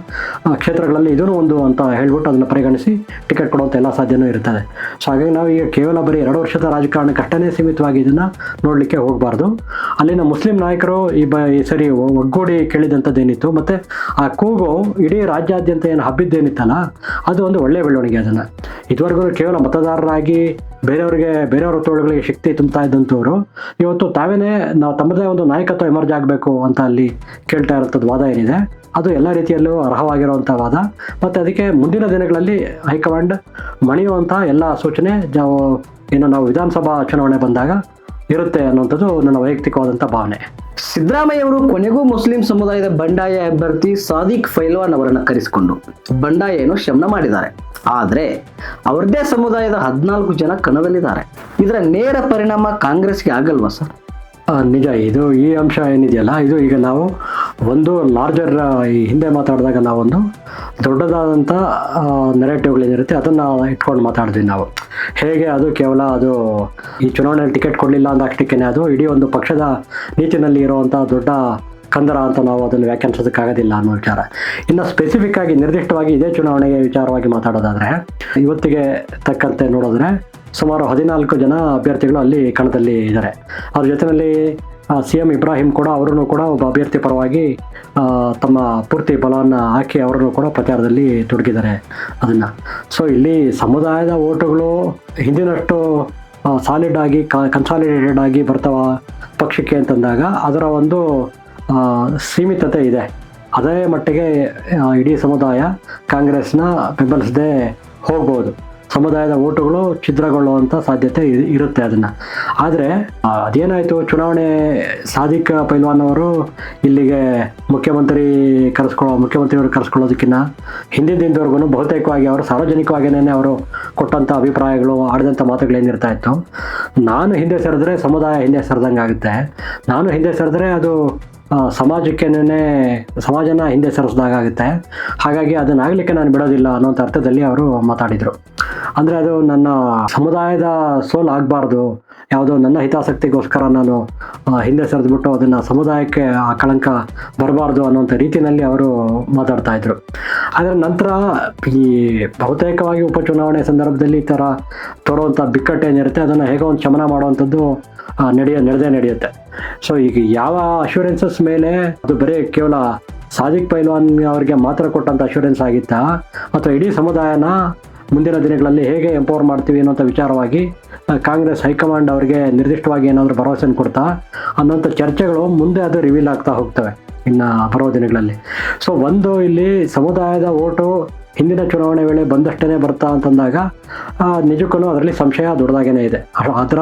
ಕ್ಷೇತ್ರಗಳಲ್ಲಿ ಇದೂ ಒಂದು ಅಂತ ಹೇಳ್ಬಿಟ್ಟು ಅದನ್ನು ಪರಿಗಣಿಸಿ ಟಿಕೆಟ್ ಕೊಡುವಂಥ ಎಲ್ಲ ಸಾಧ್ಯನೂ ಇರ್ತದೆ. ಸೊ ಹಾಗಾಗಿ ನಾವು ಈಗ ಕೇವಲ ಬರೀ 2 ವರ್ಷದ ರಾಜಕಾರಣಕ್ಕಷ್ಟೇ ಸೀಮಿತವಾಗಿ ಇದನ್ನು ನೋಡಲಿಕ್ಕೆ ಹೋಗಬಾರ್ದು. ಅಲ್ಲಿನ ಮುಸ್ಲಿಂ ನಾಯಕರು ಈ ಸರಿ ಒಗ್ಗೂಡಿ ಕೇಳಿದಂಥದ್ದೇನಿತ್ತು ಮತ್ತು ಆ ಕೂಗು ಇಡೀ ರಾಜ್ಯಾದ್ಯಂತ ಏನು ಹಬ್ಬಿದ್ದೇನಿತ್ತಲ್ಲ, ಅದು ಒಂದು ಒಳ್ಳೆಯ ಬೆಳವಣಿಗೆ. ಅದನ್ನು ಇದುವರೆಗೂ ಕೇವಲ ಮತದಾರರಾಗಿ ಬೇರೆಯವರ ತೋಳುಗಳಿಗೆ ಶಕ್ತಿ ತುಂಬುತ್ತಾ ಇದ್ದಂಥವ್ರು ಇವತ್ತು ತಾವೇನೇ ನಾವು ತಮ್ಮದೇ ಒಂದು ನಾಯಕತ್ವ ಎಮರ್ಜ್ ಆಗಬೇಕು ಅಂತ ಅಲ್ಲಿ ಕೇಳ್ತಾ ಇರೋಂಥದ್ದು ವಾದ ಏನಿದೆ, ಅದು ಎಲ್ಲ ರೀತಿಯಲ್ಲೂ ಅರ್ಹವಾಗಿರುವಂಥ ವಾದ. ಮತ್ತು ಅದಕ್ಕೆ ಮುಂದಿನ ದಿನಗಳಲ್ಲಿ ಹೈಕಮಾಂಡ್ ಮಣಿಯುವಂಥ ಎಲ್ಲ ಸೂಚನೆ ಏನು ನಾವು ವಿಧಾನಸಭಾ ಚುನಾವಣೆ ಬಂದಾಗ ಇರುತ್ತೆ ಅನ್ನುವಂಥದ್ದು ನನ್ನ ವೈಯಕ್ತಿಕವಾದಂಥ ಭಾವನೆ. ಸಿದ್ದರಾಮಯ್ಯ ಅವರು ಕೊನೆಗೂ ಮುಸ್ಲಿಂ ಸಮುದಾಯದ ಬಂಡಾಯ ಅಭ್ಯರ್ಥಿ ಸಾದಿಕ್ ಪೈಲ್ವಾನ್ ಅವರನ್ನು ಕರೆಸಿಕೊಂಡು ಬಂಡಾಯವನ್ನು ಶಮನ ಮಾಡಿದ್ದಾರೆ. ಆದರೆ ಅವರದೇ ಸಮುದಾಯದ 14 ಜನ ಕಣದಲ್ಲಿದ್ದಾರೆ. ಇದರ ನೇರ ಪರಿಣಾಮ ಕಾಂಗ್ರೆಸ್ಗೆ ಆಗಲ್ವಾ ಸರ್? ನಿಜ. ಈ ಅಂಶ ಏನಿದೆಯಲ್ಲ, ಇದು ಈಗ ನಾವು ಒಂದು ಲಾರ್ಜರ್ ಈ ಹಿಂದೆ ಮಾತಾಡಿದಾಗ ನಾವೊಂದು ದೊಡ್ಡದಾದಂಥ ನೆರೆಟಿವ್ಗಳೇನಿರುತ್ತೆ ಅದನ್ನು ಇಟ್ಕೊಂಡು ಮಾತಾಡಿದ್ವಿ ನಾವು. ಹೇಗೆ ಅದು ಕೇವಲ ಅದು ಈ ಚುನಾವಣೆಯಲ್ಲಿ ಟಿಕೆಟ್ ಕೊಡಲಿಲ್ಲ ಅಂದಾಕ್ಷಿಕೇ ಅದು ಇಡೀ ಒಂದು ಪಕ್ಷದ ನೀತಿನಲ್ಲಿ ಇರುವಂಥ ದೊಡ್ಡ ಕಂದರ ಅಂತ ನಾವು ಅದನ್ನು ವ್ಯಾಖ್ಯಾನಿಸೋದಕ್ಕಾಗೋದಿಲ್ಲ ಅನ್ನೋ ವಿಚಾರ. ಇನ್ನು ಸ್ಪೆಸಿಫಿಕ್ ಆಗಿ ನಿರ್ದಿಷ್ಟವಾಗಿ ಇದೇ ಚುನಾವಣೆಗೆ ವಿಚಾರವಾಗಿ ಮಾತಾಡೋದಾದರೆ ಇವತ್ತಿಗೆ ತಕ್ಕಂತೆ ನೋಡಿದ್ರೆ ಸುಮಾರು 14 ಜನ ಅಭ್ಯರ್ಥಿಗಳು ಅಲ್ಲಿ ಕಣದಲ್ಲಿ ಇದ್ದಾರೆ. ಅವ್ರ ಜೊತೆಯಲ್ಲಿ CM ಇಬ್ರಾಹಿಂ ಕೂಡ ಅವರನ್ನು ಕೂಡ ಒಬ್ಬ ಅಭ್ಯರ್ಥಿ ಪರವಾಗಿ ತಮ್ಮ ಪೂರ್ತಿ ಬಲವನ್ನು ಹಾಕಿ ಅವರನ್ನು ಕೂಡ ಪ್ರಚಾರದಲ್ಲಿ ತೊಡಗಿದ್ದಾರೆ ಅದನ್ನು. ಸೊ ಇಲ್ಲಿ ಸಮುದಾಯದ ಓಟುಗಳು ಹಿಂದಿನಷ್ಟು ಸಾಲಿಡ್ ಆಗಿ ಕನ್ಸಾಲಿಡೇಟೆಡ್ ಆಗಿ ಬರ್ತಾವ ಪಕ್ಷಕ್ಕೆ ಅಂತಂದಾಗ ಅದರ ಒಂದು ಸೀಮಿತತೆ ಇದೆ. ಅದೇ ಮಟ್ಟಿಗೆ ಇಡೀ ಸಮುದಾಯ ಕಾಂಗ್ರೆಸ್ನ ಬೆಂಬಲಿಸದೆ ಹೋಗ್ಬೋದು. ಸಮುದಾಯದ ಓಟುಗಳು ಛಿದ್ರಗೊಳ್ಳುವಂಥ ಸಾಧ್ಯತೆ ಇರುತ್ತೆ ಅದನ್ನು. ಆದರೆ ಅದೇನಾಯಿತು, ಚುನಾವಣೆ ಸಾದಿಕ್ ಪೈಲ್ವಾನ್ ಅವರು ಇಲ್ಲಿಗೆ ಮುಖ್ಯಮಂತ್ರಿಯವರು ಕರೆಸ್ಕೊಳ್ಳೋದಕ್ಕಿಂತ ಹಿಂದಿನ ದಿನದವರೆಗೂ ಬಹುತೇಕವಾಗಿ ಅವರು ಸಾರ್ವಜನಿಕವಾಗಿಯೇ ಅವರು ಕೊಟ್ಟಂಥ ಅಭಿಪ್ರಾಯಗಳು, ಆಡಿದಂಥ ಮಾತುಗಳೇನಿರ್ತಾ ಇತ್ತು, ನಾನು ಹಿಂದೆ ಸರಿದ್ರೆ ಸಮುದಾಯ ಹಿಂದೆ ಸರಿದಂಗೆ ಆಗುತ್ತೆ, ನಾನು ಹಿಂದೆ ಸರಿದ್ರೆ ಅದು ಸಮಾಜನ ಹಿಂದೆ ಸರಿಸ್ದಾಗುತ್ತೆ, ಹಾಗಾಗಿ ಅದನ್ನಾಗಲಿಕ್ಕೆ ನಾನು ಬಿಡೋದಿಲ್ಲ ಅನ್ನೋಂಥ ಅರ್ಥದಲ್ಲಿ ಅವರು ಮಾತಾಡಿದರು. ಅಂದರೆ ಅದು ನನ್ನ ಸಮುದಾಯದ ಸೋಲು ಆಗಬಾರ್ದು, ಯಾವುದೋ ನನ್ನ ಹಿತಾಸಕ್ತಿಗೋಸ್ಕರ ನಾನು ಹಿಂದೆ ಸರಿದ್ಬಿಟ್ಟು ಅದನ್ನು ಸಮುದಾಯಕ್ಕೆ ಆ ಕಳಂಕ ಬರಬಾರ್ದು ಅನ್ನೋಂಥ ರೀತಿಯಲ್ಲಿ ಅವರು ಮಾತಾಡ್ತಾ ಇದ್ರು. ಅದರ ನಂತರ ಈ ಬಹುತೇಕವಾಗಿ ಉಪಚುನಾವಣೆ ಸಂದರ್ಭದಲ್ಲಿ ಈ ಥರ ತೋರುವಂಥ ಬಿಕ್ಕಟ್ಟೇನಿರುತ್ತೆ ಅದನ್ನು ಹೇಗೋ ಒಂದು ಶಮನ ಮಾಡುವಂಥದ್ದು ನಡೆಯುತ್ತೆ. ಸೊ ಈಗ ಯಾವ ಅಶ್ಯೂರೆನ್ಸಸ್ ಮೇಲೆ ಅದು ಬರೀ ಕೇವಲ ಸಾದಿಕ್ ಪೈಲ್ವಾನ್ ಅವರಿಗೆ ಮಾತ್ರ ಕೊಟ್ಟಂಥ ಅಶ್ಯೂರೆನ್ಸ್ ಆಗಿತ್ತಾ ಅಥವಾ ಇಡೀ ಸಮುದಾಯನ ಮುಂದಿನ ದಿನಗಳಲ್ಲಿ ಹೇಗೆ ಎಂಪವರ್ ಮಾಡ್ತೀವಿ ಅನ್ನೋಂಥ ವಿಚಾರವಾಗಿ ಕಾಂಗ್ರೆಸ್ ಹೈಕಮಾಂಡ್ ಅವರಿಗೆ ನಿರ್ದಿಷ್ಟವಾಗಿ ಏನಾದರೂ ಭರವಸೆಯನ್ನು ಕೊಡ್ತಾ ಅನ್ನೋಂಥ ಚರ್ಚೆಗಳು ಮುಂದೆ ಅದು ರಿವೀಲ್ ಆಗ್ತಾ ಹೋಗ್ತವೆ ಇನ್ನು ಬರೋ ದಿನಗಳಲ್ಲಿ. ಸೊ ಒಂದು ಇಲ್ಲಿ ಸಮುದಾಯದ ಓಟು ಹಿಂದಿನ ಚುನಾವಣೆ ವೇಳೆ ಬಂದಷ್ಟೇ ಬರ್ತಾ ಅಂತಂದಾಗ ನಿಜಕ್ಕೂ ಅದರಲ್ಲಿ ಸಂಶಯ ದೊಡ್ಡದಾಗೇ ಇದೆ. ಅದರ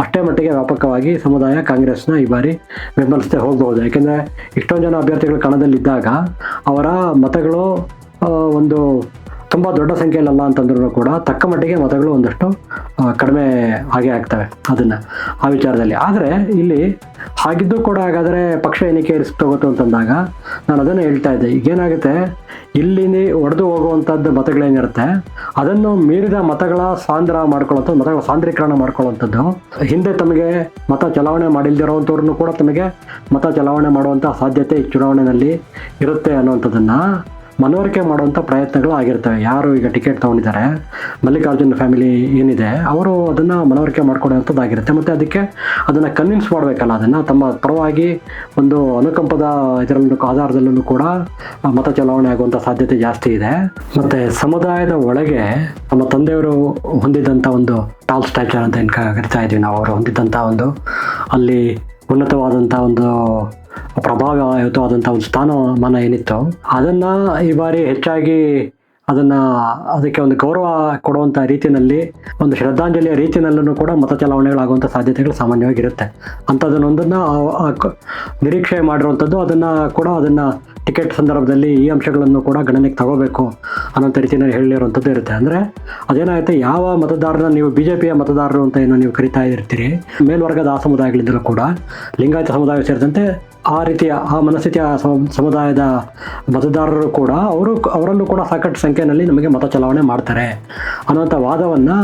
ಅಷ್ಟೇ ಮಟ್ಟಿಗೆ ವ್ಯಾಪಕವಾಗಿ ಸಮುದಾಯ ಕಾಂಗ್ರೆಸ್ನ ಈ ಬಾರಿ ಬೆಂಬಲಿಸದೆ ಹೋಗಬಹುದು. ಯಾಕೆಂದರೆ ಇಷ್ಟೊಂದು ಜನ ಅಭ್ಯರ್ಥಿಗಳು ಕಣದಲ್ಲಿದ್ದಾಗ ಅವರ ಮತಗಳು ಒಂದು ತುಂಬ ದೊಡ್ಡ ಸಂಖ್ಯೆಯಲ್ಲ ಅಂತಂದ್ರೂ ಕೂಡ ತಕ್ಕ ಮಟ್ಟಿಗೆ ಮತಗಳು ಒಂದಷ್ಟು ಕಡಿಮೆ ಆಗೇ ಆಗ್ತವೆ ಅದನ್ನು ಆ ವಿಚಾರದಲ್ಲಿ. ಆದರೆ ಇಲ್ಲಿ ಹಾಗಿದ್ದು ಕೂಡ ಹಾಗಾದರೆ ಪಕ್ಷ ಎಣಿಕೆ ರಿಸ್ಕ್ ತಗೋತು ಅಂತಂದಾಗ ನಾನು ಅದನ್ನು ಹೇಳ್ತಾ ಇದ್ದೆ, ಈಗೇನಾಗುತ್ತೆ ಇಲ್ಲಿ ಒಡೆದು ಹೋಗುವಂಥದ್ದು ಮತಗಳೇನಿರುತ್ತೆ ಅದನ್ನು ಮೀರಿದ ಮತಗಳ ಮತಗಳ ಸಾಂದ್ರೀಕರಣ ಮಾಡ್ಕೊಳ್ಳುವಂಥದ್ದು, ಹಿಂದೆ ತಮಗೆ ಮತ ಚಲಾವಣೆ ಮಾಡಿಲ್ದಿರೋವಂಥವ್ರನ್ನು ಕೂಡ ತಮಗೆ ಮತ ಚಲಾವಣೆ ಮಾಡುವಂಥ ಸಾಧ್ಯತೆ ಈ ಚುನಾವಣೆಯಲ್ಲಿ ಇರುತ್ತೆ ಅನ್ನುವಂಥದ್ದನ್ನು ಮನವರಿಕೆ ಮಾಡುವಂಥ ಪ್ರಯತ್ನಗಳು ಆಗಿರ್ತವೆ. ಯಾರು ಈಗ ಟಿಕೆಟ್ ತೊಗೊಂಡಿದ್ದಾರೆ ಮಲ್ಲಿಕಾರ್ಜುನ್ ಫ್ಯಾಮಿಲಿ ಏನಿದೆ ಅವರು ಅದನ್ನು ಮನವರಿಕೆ ಮಾಡ್ಕೊಡುವಂಥದ್ದಾಗಿರುತ್ತೆ. ಮತ್ತು ಅದಕ್ಕೆ ಅದನ್ನು ಕನ್ವಿನ್ಸ್ ಮಾಡಬೇಕಲ್ಲ, ಅದನ್ನು ತಮ್ಮ ಪರವಾಗಿ ಒಂದು ಅನುಕಂಪದ ಇದರಲ್ಲೂ ಆಧಾರದಲ್ಲೂ ಕೂಡ ಮತ ಚಲಾವಣೆ ಆಗುವಂಥ ಸಾಧ್ಯತೆ ಜಾಸ್ತಿ ಇದೆ. ಮತ್ತು ಸಮುದಾಯದ ಒಳಗೆ ನಮ್ಮ ತಂದೆಯವರು ಹೊಂದಿದ್ದಂಥ ಒಂದು ಟಾಲ್ ಸ್ಟ್ಯಾಚರ್ ಅಂತ ಏನು ಕರಿತಾ ಇದ್ದೀವಿ ನಾವು, ಅವರು ಹೊಂದಿದ್ದಂಥ ಒಂದು ಅಲ್ಲಿ ಉನ್ನತವಾದಂಥ ಒಂದು ಪ್ರಭಾವಯುತವಾದಂಥ ಒಂದು ಸ್ಥಾನಮಾನ ಏನಿತ್ತು ಅದನ್ನು ಈ ಬಾರಿ ಹೆಚ್ಚಾಗಿ ಅದಕ್ಕೆ ಒಂದು ಗೌರವ ಕೊಡುವಂಥ ರೀತಿಯಲ್ಲಿ ಒಂದು ಶ್ರದ್ಧಾಂಜಲಿಯ ರೀತಿಯಲ್ಲೂ ಕೂಡ ಮತ ಚಲಾವಣೆಗಳಾಗುವಂಥ ಸಾಧ್ಯತೆಗಳು ಸಾಮಾನ್ಯವಾಗಿರುತ್ತೆ. ಅಂಥದ್ದನ್ನೊಂದನ್ನು ನಿರೀಕ್ಷೆ ಮಾಡಿರುವಂಥದ್ದು ಅದನ್ನು ಟಿಕೆಟ್ ಸಂದರ್ಭದಲ್ಲಿ ಈ ಅಂಶಗಳನ್ನು ಕೂಡ ಗಣನೆಗೆ ತಗೋಬೇಕು ಅನ್ನೋಂಥ ರೀತಿಯಲ್ಲಿ ಹೇಳಿರುವಂಥದ್ದು ಇರುತ್ತೆ. ಅಂದರೆ ಅದೇನಾಗುತ್ತೆ, ಯಾವ ಮತದಾರನ ನೀವು BJPಯ ಮತದಾರರು ಅಂತ ಏನು ನೀವು ಕರಿತಾ ಇರ್ತೀರಿ, ಮೇಲ್ವರ್ಗದ ಆ ಸಮುದಾಯಗಳಿಂದಲೂ ಕೂಡ ಲಿಂಗಾಯತ ಸಮುದಾಯ ಸೇರಿದಂತೆ ಆ ರೀತಿಯ ಆ ಮನಸ್ಥಿತಿಯ ಸಮುದಾಯದ ಮತದಾರರು ಕೂಡ ಅವರಲ್ಲೂ ಕೂಡ ಸಾಕಷ್ಟು ಸಂಖ್ಯೆಯಲ್ಲಿ ನಮಗೆ ಮತ ಚಲಾವಣೆ ಮಾಡ್ತಾರೆ ಅನ್ನೋಂಥ ವಾದವನ್ನು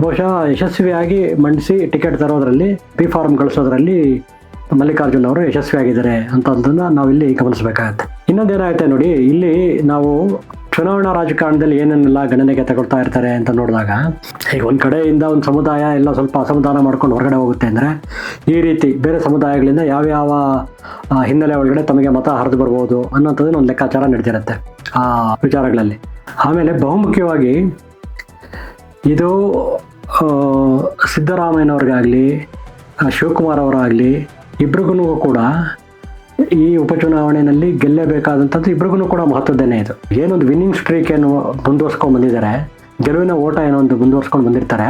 ಬಹುಶಃ ಯಶಸ್ವಿಯಾಗಿ ಮಂಡಿಸಿ ಟಿಕೆಟ್ ತರೋದರಲ್ಲಿ ಪಿ ಫಾರ್ಮ್ ಗಳಿಸೋದ್ರಲ್ಲಿ ಮಲ್ಲಿಕಾರ್ಜುನ್ ಅವರು ಯಶಸ್ವಿಯಾಗಿದ್ದಾರೆ ಅಂತಂದನ್ನು ನಾವಿಲ್ಲಿ ಗಮನಿಸಬೇಕಾಗತ್ತೆ. ಇನ್ನೊಂದೇನಾಗುತ್ತೆ ನೋಡಿ, ಇಲ್ಲಿ ನಾವು ಚುನಾವಣಾ ರಾಜಕಾರಣದಲ್ಲಿ ಏನೇನೆಲ್ಲ ಗಣನೆಗೆ ತಗೊಳ್ತಾ ಇರ್ತಾರೆ ಅಂತ ನೋಡಿದಾಗ, ಈಗ ಒಂದು ಕಡೆಯಿಂದ ಒಂದು ಸಮುದಾಯ ಎಲ್ಲ ಸ್ವಲ್ಪ ಅಸಮಾಧಾನ ಮಾಡ್ಕೊಂಡು ಹೊರಗಡೆ ಹೋಗುತ್ತೆ ಅಂದರೆ ಈ ರೀತಿ ಬೇರೆ ಸಮುದಾಯಗಳಿಂದ ಯಾವ್ಯಾವ ಹಿನ್ನೆಲೆ ಒಳಗಡೆ ತಮಗೆ ಮತ ಹರಿದು ಬರ್ಬೋದು ಅನ್ನೋಂಥದ್ದನ್ನು ಒಂದು ಲೆಕ್ಕಾಚಾರ ನಡೆದಿರುತ್ತೆ ಆ ವಿಚಾರಗಳಲ್ಲಿ. ಆಮೇಲೆ ಬಹುಮುಖ್ಯವಾಗಿ ಇದು ಸಿದ್ದರಾಮಯ್ಯನವ್ರಿಗಾಗಲಿ ಶಿವಕುಮಾರ್ ಅವರಾಗಲಿ ಇಬ್ರಿಗೂ ಕೂಡ ಈ ಉಪಚುನಾವಣೆಯಲ್ಲಿ ಗೆಲ್ಲಬೇಕಾದಂಥದ್ದು ಇಬ್ರಿಗೂ ಕೂಡ ಮಹತ್ವದ್ದೇನೆ. ಇದು ಏನೊಂದು ವಿನ್ನಿಂಗ್ ಸ್ಟ್ರೀಕ್ ಏನು ಮುಂದುವರ್ಸ್ಕೊಂಡು ಬಂದಿದ್ದಾರೆ, ಗೆಲುವಿನ ಓಟ ಏನೋ ಒಂದು ಮುಂದುವರ್ಸ್ಕೊಂಡು ಬಂದಿರ್ತಾರೆ,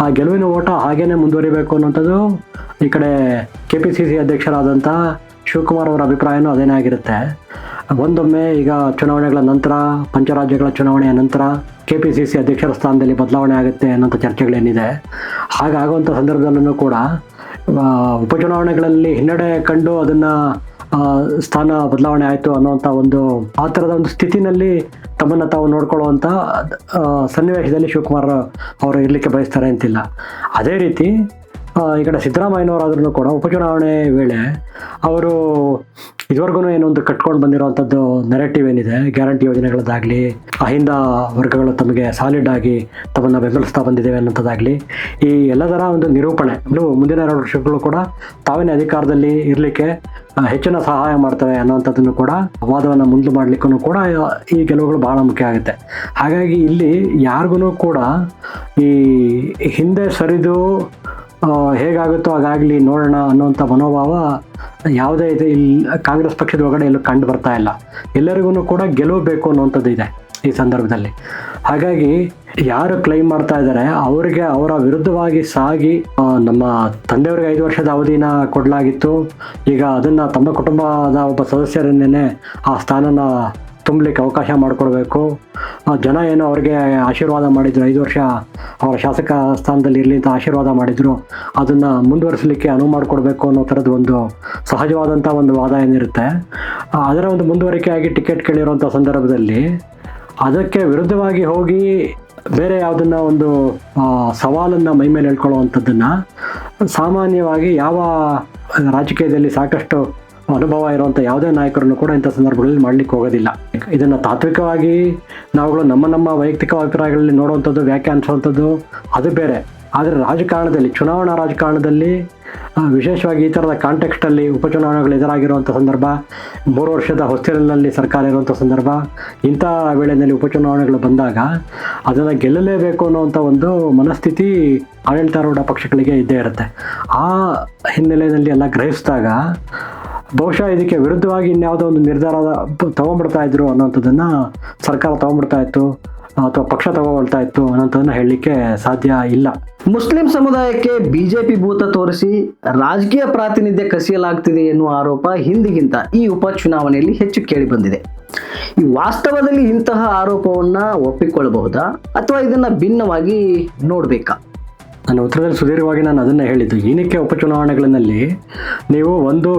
ಆ ಗೆಲುವಿನ ಓಟ ಹಾಗೇನೆ ಮುಂದುವರಿಬೇಕು ಅನ್ನೋಂಥದ್ದು ಈ ಕಡೆ KPCC ಅಧ್ಯಕ್ಷರಾದಂಥ ಶಿವಕುಮಾರ್ ಅವರ ಅಭಿಪ್ರಾಯನೂ ಅದೇನೇ ಆಗಿರುತ್ತೆ. ಒಂದೊಮ್ಮೆ ಈಗ ಚುನಾವಣೆಗಳ ನಂತರ, ಪಂಚರಾಜ್ಯಗಳ ಚುನಾವಣೆಯ ನಂತರ KPCC ಅಧ್ಯಕ್ಷರ ಸ್ಥಾನದಲ್ಲಿ ಬದಲಾವಣೆ ಆಗುತ್ತೆ ಅನ್ನೋಂಥ ಚರ್ಚೆಗಳೇನಿದೆ, ಹಾಗಾಗುವಂಥ ಸಂದರ್ಭದಲ್ಲೂ ಕೂಡ ಉಪಚುನಾವಣೆಗಳಲ್ಲಿ ಹಿನ್ನಡೆ ಕಂಡು ಅದನ್ನು ಸ್ಥಾನ ಬದಲಾವಣೆ ಆಯಿತು ಅನ್ನೋಂಥ ಆ ಥರದ ಒಂದು ಸ್ಥಿತಿನಲ್ಲಿ ತಮ್ಮನ್ನು ತಾವು ನೋಡ್ಕೊಳ್ಳುವಂಥ ಸನ್ನಿವೇಶದಲ್ಲಿ ಶಿವಕುಮಾರ್ ಅವರು ಇರಲಿಕ್ಕೆ ಬಯಸ್ತಾರೆ ಅಂತಿಲ್ಲ. ಅದೇ ರೀತಿ ಈ ಕಡೆ ಸಿದ್ದರಾಮಯ್ಯನವರಾದ್ರೂ ಕೂಡ ಉಪಚುನಾವಣೆ ವೇಳೆ ಅವರು ಇದುವರೆಗೂ ಏನೊಂದು ಕಟ್ಕೊಂಡು ಬಂದಿರುವಂಥದ್ದು ನೆರೆಟಿವ್ ಏನಿದೆ, ಗ್ಯಾರಂಟಿ ಯೋಜನೆಗಳದ್ದಾಗಲಿ, ಅಹಿಂದ ವರ್ಗಗಳು ತಮಗೆ ಸಾಲಿಡ್ ಆಗಿ ತಮ್ಮನ್ನು ಬೆಂಬಲಿಸ್ತಾ ಬಂದಿದ್ದೇವೆ ಅನ್ನೋಂಥದ್ದಾಗಲಿ, ಈ ಎಲ್ಲದರ ಒಂದು ನಿರೂಪಣೆ ಮುಂದಿನ 2 ವರ್ಷಗಳು ಕೂಡ ತಾವೇನೇ ಅಧಿಕಾರದಲ್ಲಿ ಇರಲಿಕ್ಕೆ ಹೆಚ್ಚಿನ ಸಹಾಯ ಮಾಡ್ತವೆ ಅನ್ನೋವಂಥದ್ದನ್ನು ಕೂಡ ವಾದವನ್ನು ಮುಂದೆ ಮಾಡಲಿಕ್ಕೂ ಕೂಡ ಈ ಗೆಲುವುಗಳು ಬಹಳ ಮುಖ್ಯ ಆಗುತ್ತೆ. ಹಾಗಾಗಿ ಇಲ್ಲಿ ಯಾರಿಗೂ ಕೂಡ ಈ ಹಿಂದೆ ಸರಿದು ಹೇಗಾಗುತ್ತೋ ಹಾಗಾಗಲಿ ನೋಡೋಣ ಅನ್ನೋಂಥ ಮನೋಭಾವ ಯಾವುದೇ ಇದೆ ಇಲ್ಲಿ ಕಾಂಗ್ರೆಸ್ ಪಕ್ಷದ ಒಳಗಡೆ ಎಲ್ಲೂ ಕಂಡು ಬರ್ತಾ ಇಲ್ಲ. ಎಲ್ಲರಿಗೂ ಕೂಡ ಗೆಲುವು ಬೇಕು ಅನ್ನುವಂಥದ್ದು ಇದೆ ಈ ಸಂದರ್ಭದಲ್ಲಿ. ಹಾಗಾಗಿ ಯಾರು ಕ್ಲೈಮ್ ಮಾಡ್ತಾ ಇದ್ದಾರೆ ಅವರಿಗೆ ಅವರ ವಿರುದ್ಧವಾಗಿ ಸಾಗಿ ನಮ್ಮ ತಂದೆಯವರಿಗೆ 5 ವರ್ಷದ ಅವಧಿನ ಕೊಡಲಾಗಿತ್ತು, ಈಗ ಅದನ್ನು ತಮ್ಮ ಕುಟುಂಬದ ಒಬ್ಬ ಸದಸ್ಯರನ್ನೇ ಆ ಸ್ಥಾನನ ತುಂಬಲಿಕ್ಕೆ ಅವಕಾಶ ಮಾಡಿಕೊಡ್ಬೇಕು, ಜನ ಏನೋ ಅವ್ರಿಗೆ ಆಶೀರ್ವಾದ ಮಾಡಿದ್ರು, 5 ವರ್ಷ ಅವರ ಶಾಸಕ ಸ್ಥಾನದಲ್ಲಿ ಇರಲಿ ಅಂತ ಆಶೀರ್ವಾದ ಮಾಡಿದ್ರು, ಅದನ್ನು ಮುಂದುವರಿಸಲಿಕ್ಕೆ ಅನುವು ಮಾಡಿಕೊಡ್ಬೇಕು ಅನ್ನೋ ಥರದ್ದು ಒಂದು ಸಹಜವಾದಂಥ ಒಂದು ವಾದ ಏನಿರುತ್ತೆ, ಅದರ ಒಂದು ಮುಂದುವರಿಕೆಯಾಗಿ ಟಿಕೆಟ್ ಕೇಳಿರುವಂಥ ಸಂದರ್ಭದಲ್ಲಿ ಅದಕ್ಕೆ ವಿರುದ್ಧವಾಗಿ ಹೋಗಿ ಬೇರೆ ಯಾವುದನ್ನ ಒಂದು ಸವಾಲನ್ನು ಮೈ ಮೇಲೆ ಹೇಳ್ಕೊಳ್ಳುವಂಥದ್ದನ್ನು ಸಾಮಾನ್ಯವಾಗಿ ಯಾವ ರಾಜಕೀಯದಲ್ಲಿ ಸಾಕಷ್ಟು ಅನುಭವ ಇರುವಂಥ ಯಾವುದೇ ನಾಯಕರನ್ನು ಕೂಡ ಇಂಥ ಸಂದರ್ಭಗಳಲ್ಲಿ ಮಾಡಲಿಕ್ಕೆ ಹೋಗೋದಿಲ್ಲ. ಇದನ್ನು ತಾತ್ವಿಕವಾಗಿ ನಾವುಗಳು ನಮ್ಮ ವೈಯಕ್ತಿಕ ಅಭಿಪ್ರಾಯಗಳಲ್ಲಿ ನೋಡುವಂಥದ್ದು, ವ್ಯಾಖ್ಯಾನಿಸುವಂಥದ್ದು ಅದು ಬೇರೆ. ಆದರೆ ರಾಜಕಾರಣದಲ್ಲಿ, ಚುನಾವಣಾ ರಾಜಕಾರಣದಲ್ಲಿ ವಿಶೇಷವಾಗಿ ಈ ಥರದ ಕಾಂಟೆಕ್ಸ್ಟಲ್ಲಿ ಉಪಚುನಾವಣೆಗಳು ಎದುರಾಗಿರುವಂಥ ಸಂದರ್ಭ, 3 ವರ್ಷದ ಹೊಸ್ತಿಲಿನಲ್ಲಿ ಸರ್ಕಾರ ಇರುವಂಥ ಸಂದರ್ಭ, ಇಂಥ ವೇಳೆಯಲ್ಲಿ ಉಪಚುನಾವಣೆಗಳು ಬಂದಾಗ ಅದನ್ನು ಗೆಲ್ಲಲೇಬೇಕು ಅನ್ನುವಂಥ ಒಂದು ಮನಸ್ಥಿತಿ ಆಡಳಿತಾರೂಢ ಪಕ್ಷಗಳಿಗೆ ಇದ್ದೇ ಇರುತ್ತೆ. ಆ ಹಿನ್ನೆಲೆಯಲ್ಲಿ ಎಲ್ಲ ಗ್ರಹಿಸಿದಾಗ ಬಹುಶಃ ಇದಕ್ಕೆ ವಿರುದ್ಧವಾಗಿ ಇನ್ಯಾವುದೋ ಒಂದು ನಿರ್ಧಾರ ತಗೊಂಡ್ಬಿಡ್ತಾ ಇದ್ರು ಅನ್ನೋಂಥದ್ದನ್ನು ಸರ್ಕಾರ ತಗೊಂಡ್ಬಿಡ್ತಾ ಇತ್ತು ಅಥವಾ ಪಕ್ಷ ತಗೊಳ್ತಾ ಇತ್ತು ಅನ್ನೋಂಥದ್ದನ್ನು ಹೇಳಲಿಕ್ಕೆ ಸಾಧ್ಯ ಇಲ್ಲ. ಮುಸ್ಲಿಂ ಸಮುದಾಯಕ್ಕೆ ಬಿಜೆಪಿ ಭೂತ ತೋರಿಸಿ ರಾಜಕೀಯ ಪ್ರಾತಿನಿಧ್ಯ ಕಸಿಯಲಾಗ್ತಿದೆ ಎನ್ನುವ ಆರೋಪ ಹಿಂದಿಗಿಂತ ಈ ಉಪಚುನಾವಣೆಯಲ್ಲಿ ಹೆಚ್ಚು ಕೇಳಿ ಬಂದಿದೆ. ಈ ವಾಸ್ತವದಲ್ಲಿ ಇಂತಹ ಆರೋಪವನ್ನ ಒಪ್ಪಿಕೊಳ್ಳಬಹುದಾ ಅಥವಾ ಇದನ್ನ ಭಿನ್ನವಾಗಿ ನೋಡ್ಬೇಕಾ? ನನ್ನ ಉತ್ತರದಲ್ಲಿ ಸುದೀರ್ಘವಾಗಿ ನಾನು ಅದನ್ನೇ ಹೇಳಿದ್ದು. ಏನಕ್ಕೆ ಉಪಚುನಾವಣೆಗಳಲ್ಲಿ ನೀವು ಒಂದು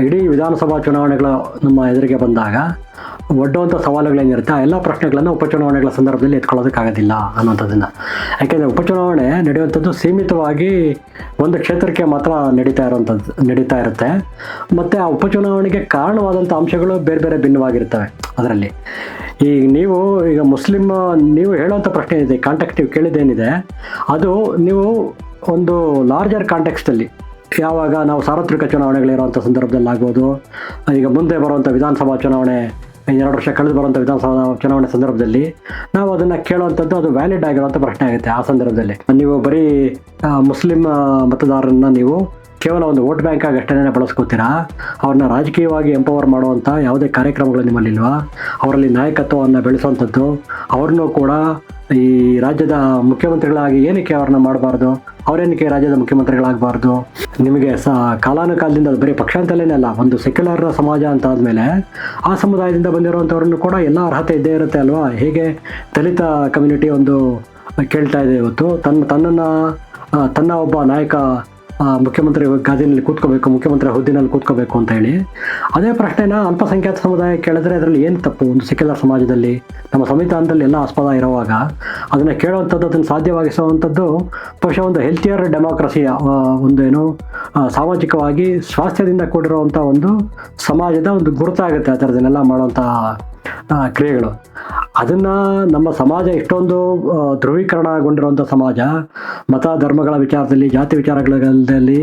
ಇಡೀ ವಿಧಾನಸಭಾ ಚುನಾವಣೆಗಳು ನಮ್ಮ ಎದುರಿಗೆ ಬಂದಾಗ ಒಡ್ಡುವಂಥ ಸವಾಲುಗಳೇನಿರುತ್ತೆ ಆ ಎಲ್ಲ ಪ್ರಶ್ನೆಗಳನ್ನು ಉಪಚುನಾವಣೆಗಳ ಸಂದರ್ಭದಲ್ಲಿ ಎತ್ಕೊಳ್ಳೋದಕ್ಕಾಗೋದಿಲ್ಲ ಅನ್ನೋಂಥದ್ದನ್ನು. ಯಾಕೆಂದರೆ ಉಪಚುನಾವಣೆ ನಡೆಯುವಂಥದ್ದು ಸೀಮಿತವಾಗಿ ಒಂದು ಕ್ಷೇತ್ರಕ್ಕೆ ಮಾತ್ರ ನಡೀತಾ ಇರುತ್ತೆ. ಮತ್ತು ಆ ಉಪಚುನಾವಣೆಗೆ ಕಾರಣವಾದಂಥ ಅಂಶಗಳು ಬೇರೆ ಬೇರೆ ಭಿನ್ನವಾಗಿರ್ತವೆ. ಅದರಲ್ಲಿ ಈಗ ಮುಸ್ಲಿಂ ನೀವು ಹೇಳುವಂಥ ಪ್ರಶ್ನೆ ಇದೆ, ಕಾಂಟೆಕ್ಸ್ಟ್ ನೀವು ಕೇಳಿದ್ದೇನಿದೆ ಅದು ನೀವು ಒಂದು ಲಾರ್ಜರ್ ಕಾಂಟೆಕ್ಸ್ಟಲ್ಲಿ ಯಾವಾಗ ನಾವು ಸಾರ್ವತ್ರಿಕ ಚುನಾವಣೆಗಳಿರುವಂಥ ಸಂದರ್ಭದಲ್ಲಿ ಆಗ್ಬೋದು, ಈಗ ಮುಂದೆ ಬರುವಂಥ ವಿಧಾನಸಭಾ ಚುನಾವಣೆ 2 ವರ್ಷ ಕಳೆದು ಬರುವಂಥ ವಿಧಾನಸಭಾ ಚುನಾವಣೆ ಸಂದರ್ಭದಲ್ಲಿ ನಾವು ಅದನ್ನು ಕೇಳುವಂಥದ್ದು ಅದು ವ್ಯಾಲಿಡ್ ಆಗಿರುವಂಥ ಪ್ರಶ್ನೆ ಆಗುತ್ತೆ. ಆ ಸಂದರ್ಭದಲ್ಲಿ ನೀವು ಬರೀ ಮುಸ್ಲಿಂ ಮತದಾರರನ್ನ ನೀವು ಕೇವಲ ಒಂದು ವೋಟ್ ಬ್ಯಾಂಕ್ ಆಗಿ ಅಷ್ಟೇ ಬಳಸ್ಕೋತೀರಾ, ಅವ್ರನ್ನ ರಾಜಕೀಯವಾಗಿ ಎಂಪವರ್ ಮಾಡುವಂಥ ಯಾವುದೇ ಕಾರ್ಯಕ್ರಮಗಳು ನಿಮ್ಮಲ್ಲಿಲ್ವಾ? ಅವರಲ್ಲಿ ನಾಯಕತ್ವವನ್ನು ಬೆಳೆಸುವಂಥದ್ದು, ಅವ್ರನ್ನೂ ಕೂಡ ಈ ರಾಜ್ಯದ ಮುಖ್ಯಮಂತ್ರಿಗಳಾಗಿ ಏನಕ್ಕೆ ಅವ್ರನ್ನ ಮಾಡಬಾರ್ದು ಅವರೇನಕ್ಕೆ ರಾಜ್ಯದ ಮುಖ್ಯಮಂತ್ರಿಗಳಾಗಬಾರ್ದು? ನಿಮಗೆ ಕಾಲಾನುಕಾಲದಿಂದ ಬರೀ ಪಕ್ಷ ಅಂತಲೇ ಅಲ್ಲ, ಒಂದು ಸೆಕ್ಯುಲರ್ ಸಮಾಜ ಅಂತ ಆದಮೇಲೆ ಆ ಸಮುದಾಯದಿಂದ ಬಂದಿರುವಂಥವ್ರನ್ನು ಕೂಡ ಎಲ್ಲ ಅರ್ಹತೆ ಇದ್ದೇ ಇರುತ್ತೆ ಅಲ್ವಾ? ಹೇಗೆ ದಲಿತ ಕಮ್ಯುನಿಟಿ ಒಂದು ಕೇಳ್ತಾ ಇದೆ ಇವತ್ತು, ತನ್ನ ಒಬ್ಬ ನಾಯಕ ಮುಖ್ಯಮಂತ್ರಿ ಗಾದಿನಲ್ಲಿ ಕೂತ್ಕೋಬೇಕು, ಮುಖ್ಯಮಂತ್ರಿ ಹುದ್ದೆನಲ್ಲಿ ಕೂತ್ಕೋಬೇಕು ಅಂತ ಹೇಳಿ, ಅದೇ ಪ್ರಶ್ನೆನ ಅಲ್ಪಸಂಖ್ಯಾತ ಸಮುದಾಯ ಕೇಳಿದ್ರೆ ಅದರಲ್ಲಿ ಏನು ತಪ್ಪು? ಒಂದು ಸೆಕ್ಯುಲರ್ ಸಮಾಜದಲ್ಲಿ ನಮ್ಮ ಸಂವಿಧಾನದಲ್ಲಿ ಎಲ್ಲ ಆಸ್ಪದ ಇರುವಾಗ ಅದನ್ನು ಕೇಳುವಂಥದ್ದು, ಅದನ್ನು ಸಾಧ್ಯವಾಗಿಸುವಂಥದ್ದು ಬಹುಶಃ ಒಂದು ಹೆಲ್ತಿಯರ್ ಡೆಮೋಕ್ರಸಿಯ ಒಂದು ಸಾಮಾಜಿಕವಾಗಿ ಸ್ವಾಸ್ಥ್ಯದಿಂದ ಕೂಡಿರುವಂಥ ಒಂದು ಸಮಾಜದ ಒಂದು ಗುರುತಾಗುತ್ತೆ ಆ ಥರದನ್ನೆಲ್ಲ ಮಾಡುವಂಥ ಕ್ರಿಯೆಗಳು. ಅದನ್ನು ನಮ್ಮ ಸಮಾಜ ಇಷ್ಟೊಂದು ಧ್ರುವೀಕರಣಗೊಂಡಿರುವಂಥ ಸಮಾಜ, ಮತ ಧರ್ಮಗಳ ವಿಚಾರದಲ್ಲಿ, ಜಾತಿ ವಿಚಾರಗಳಲ್ಲಿ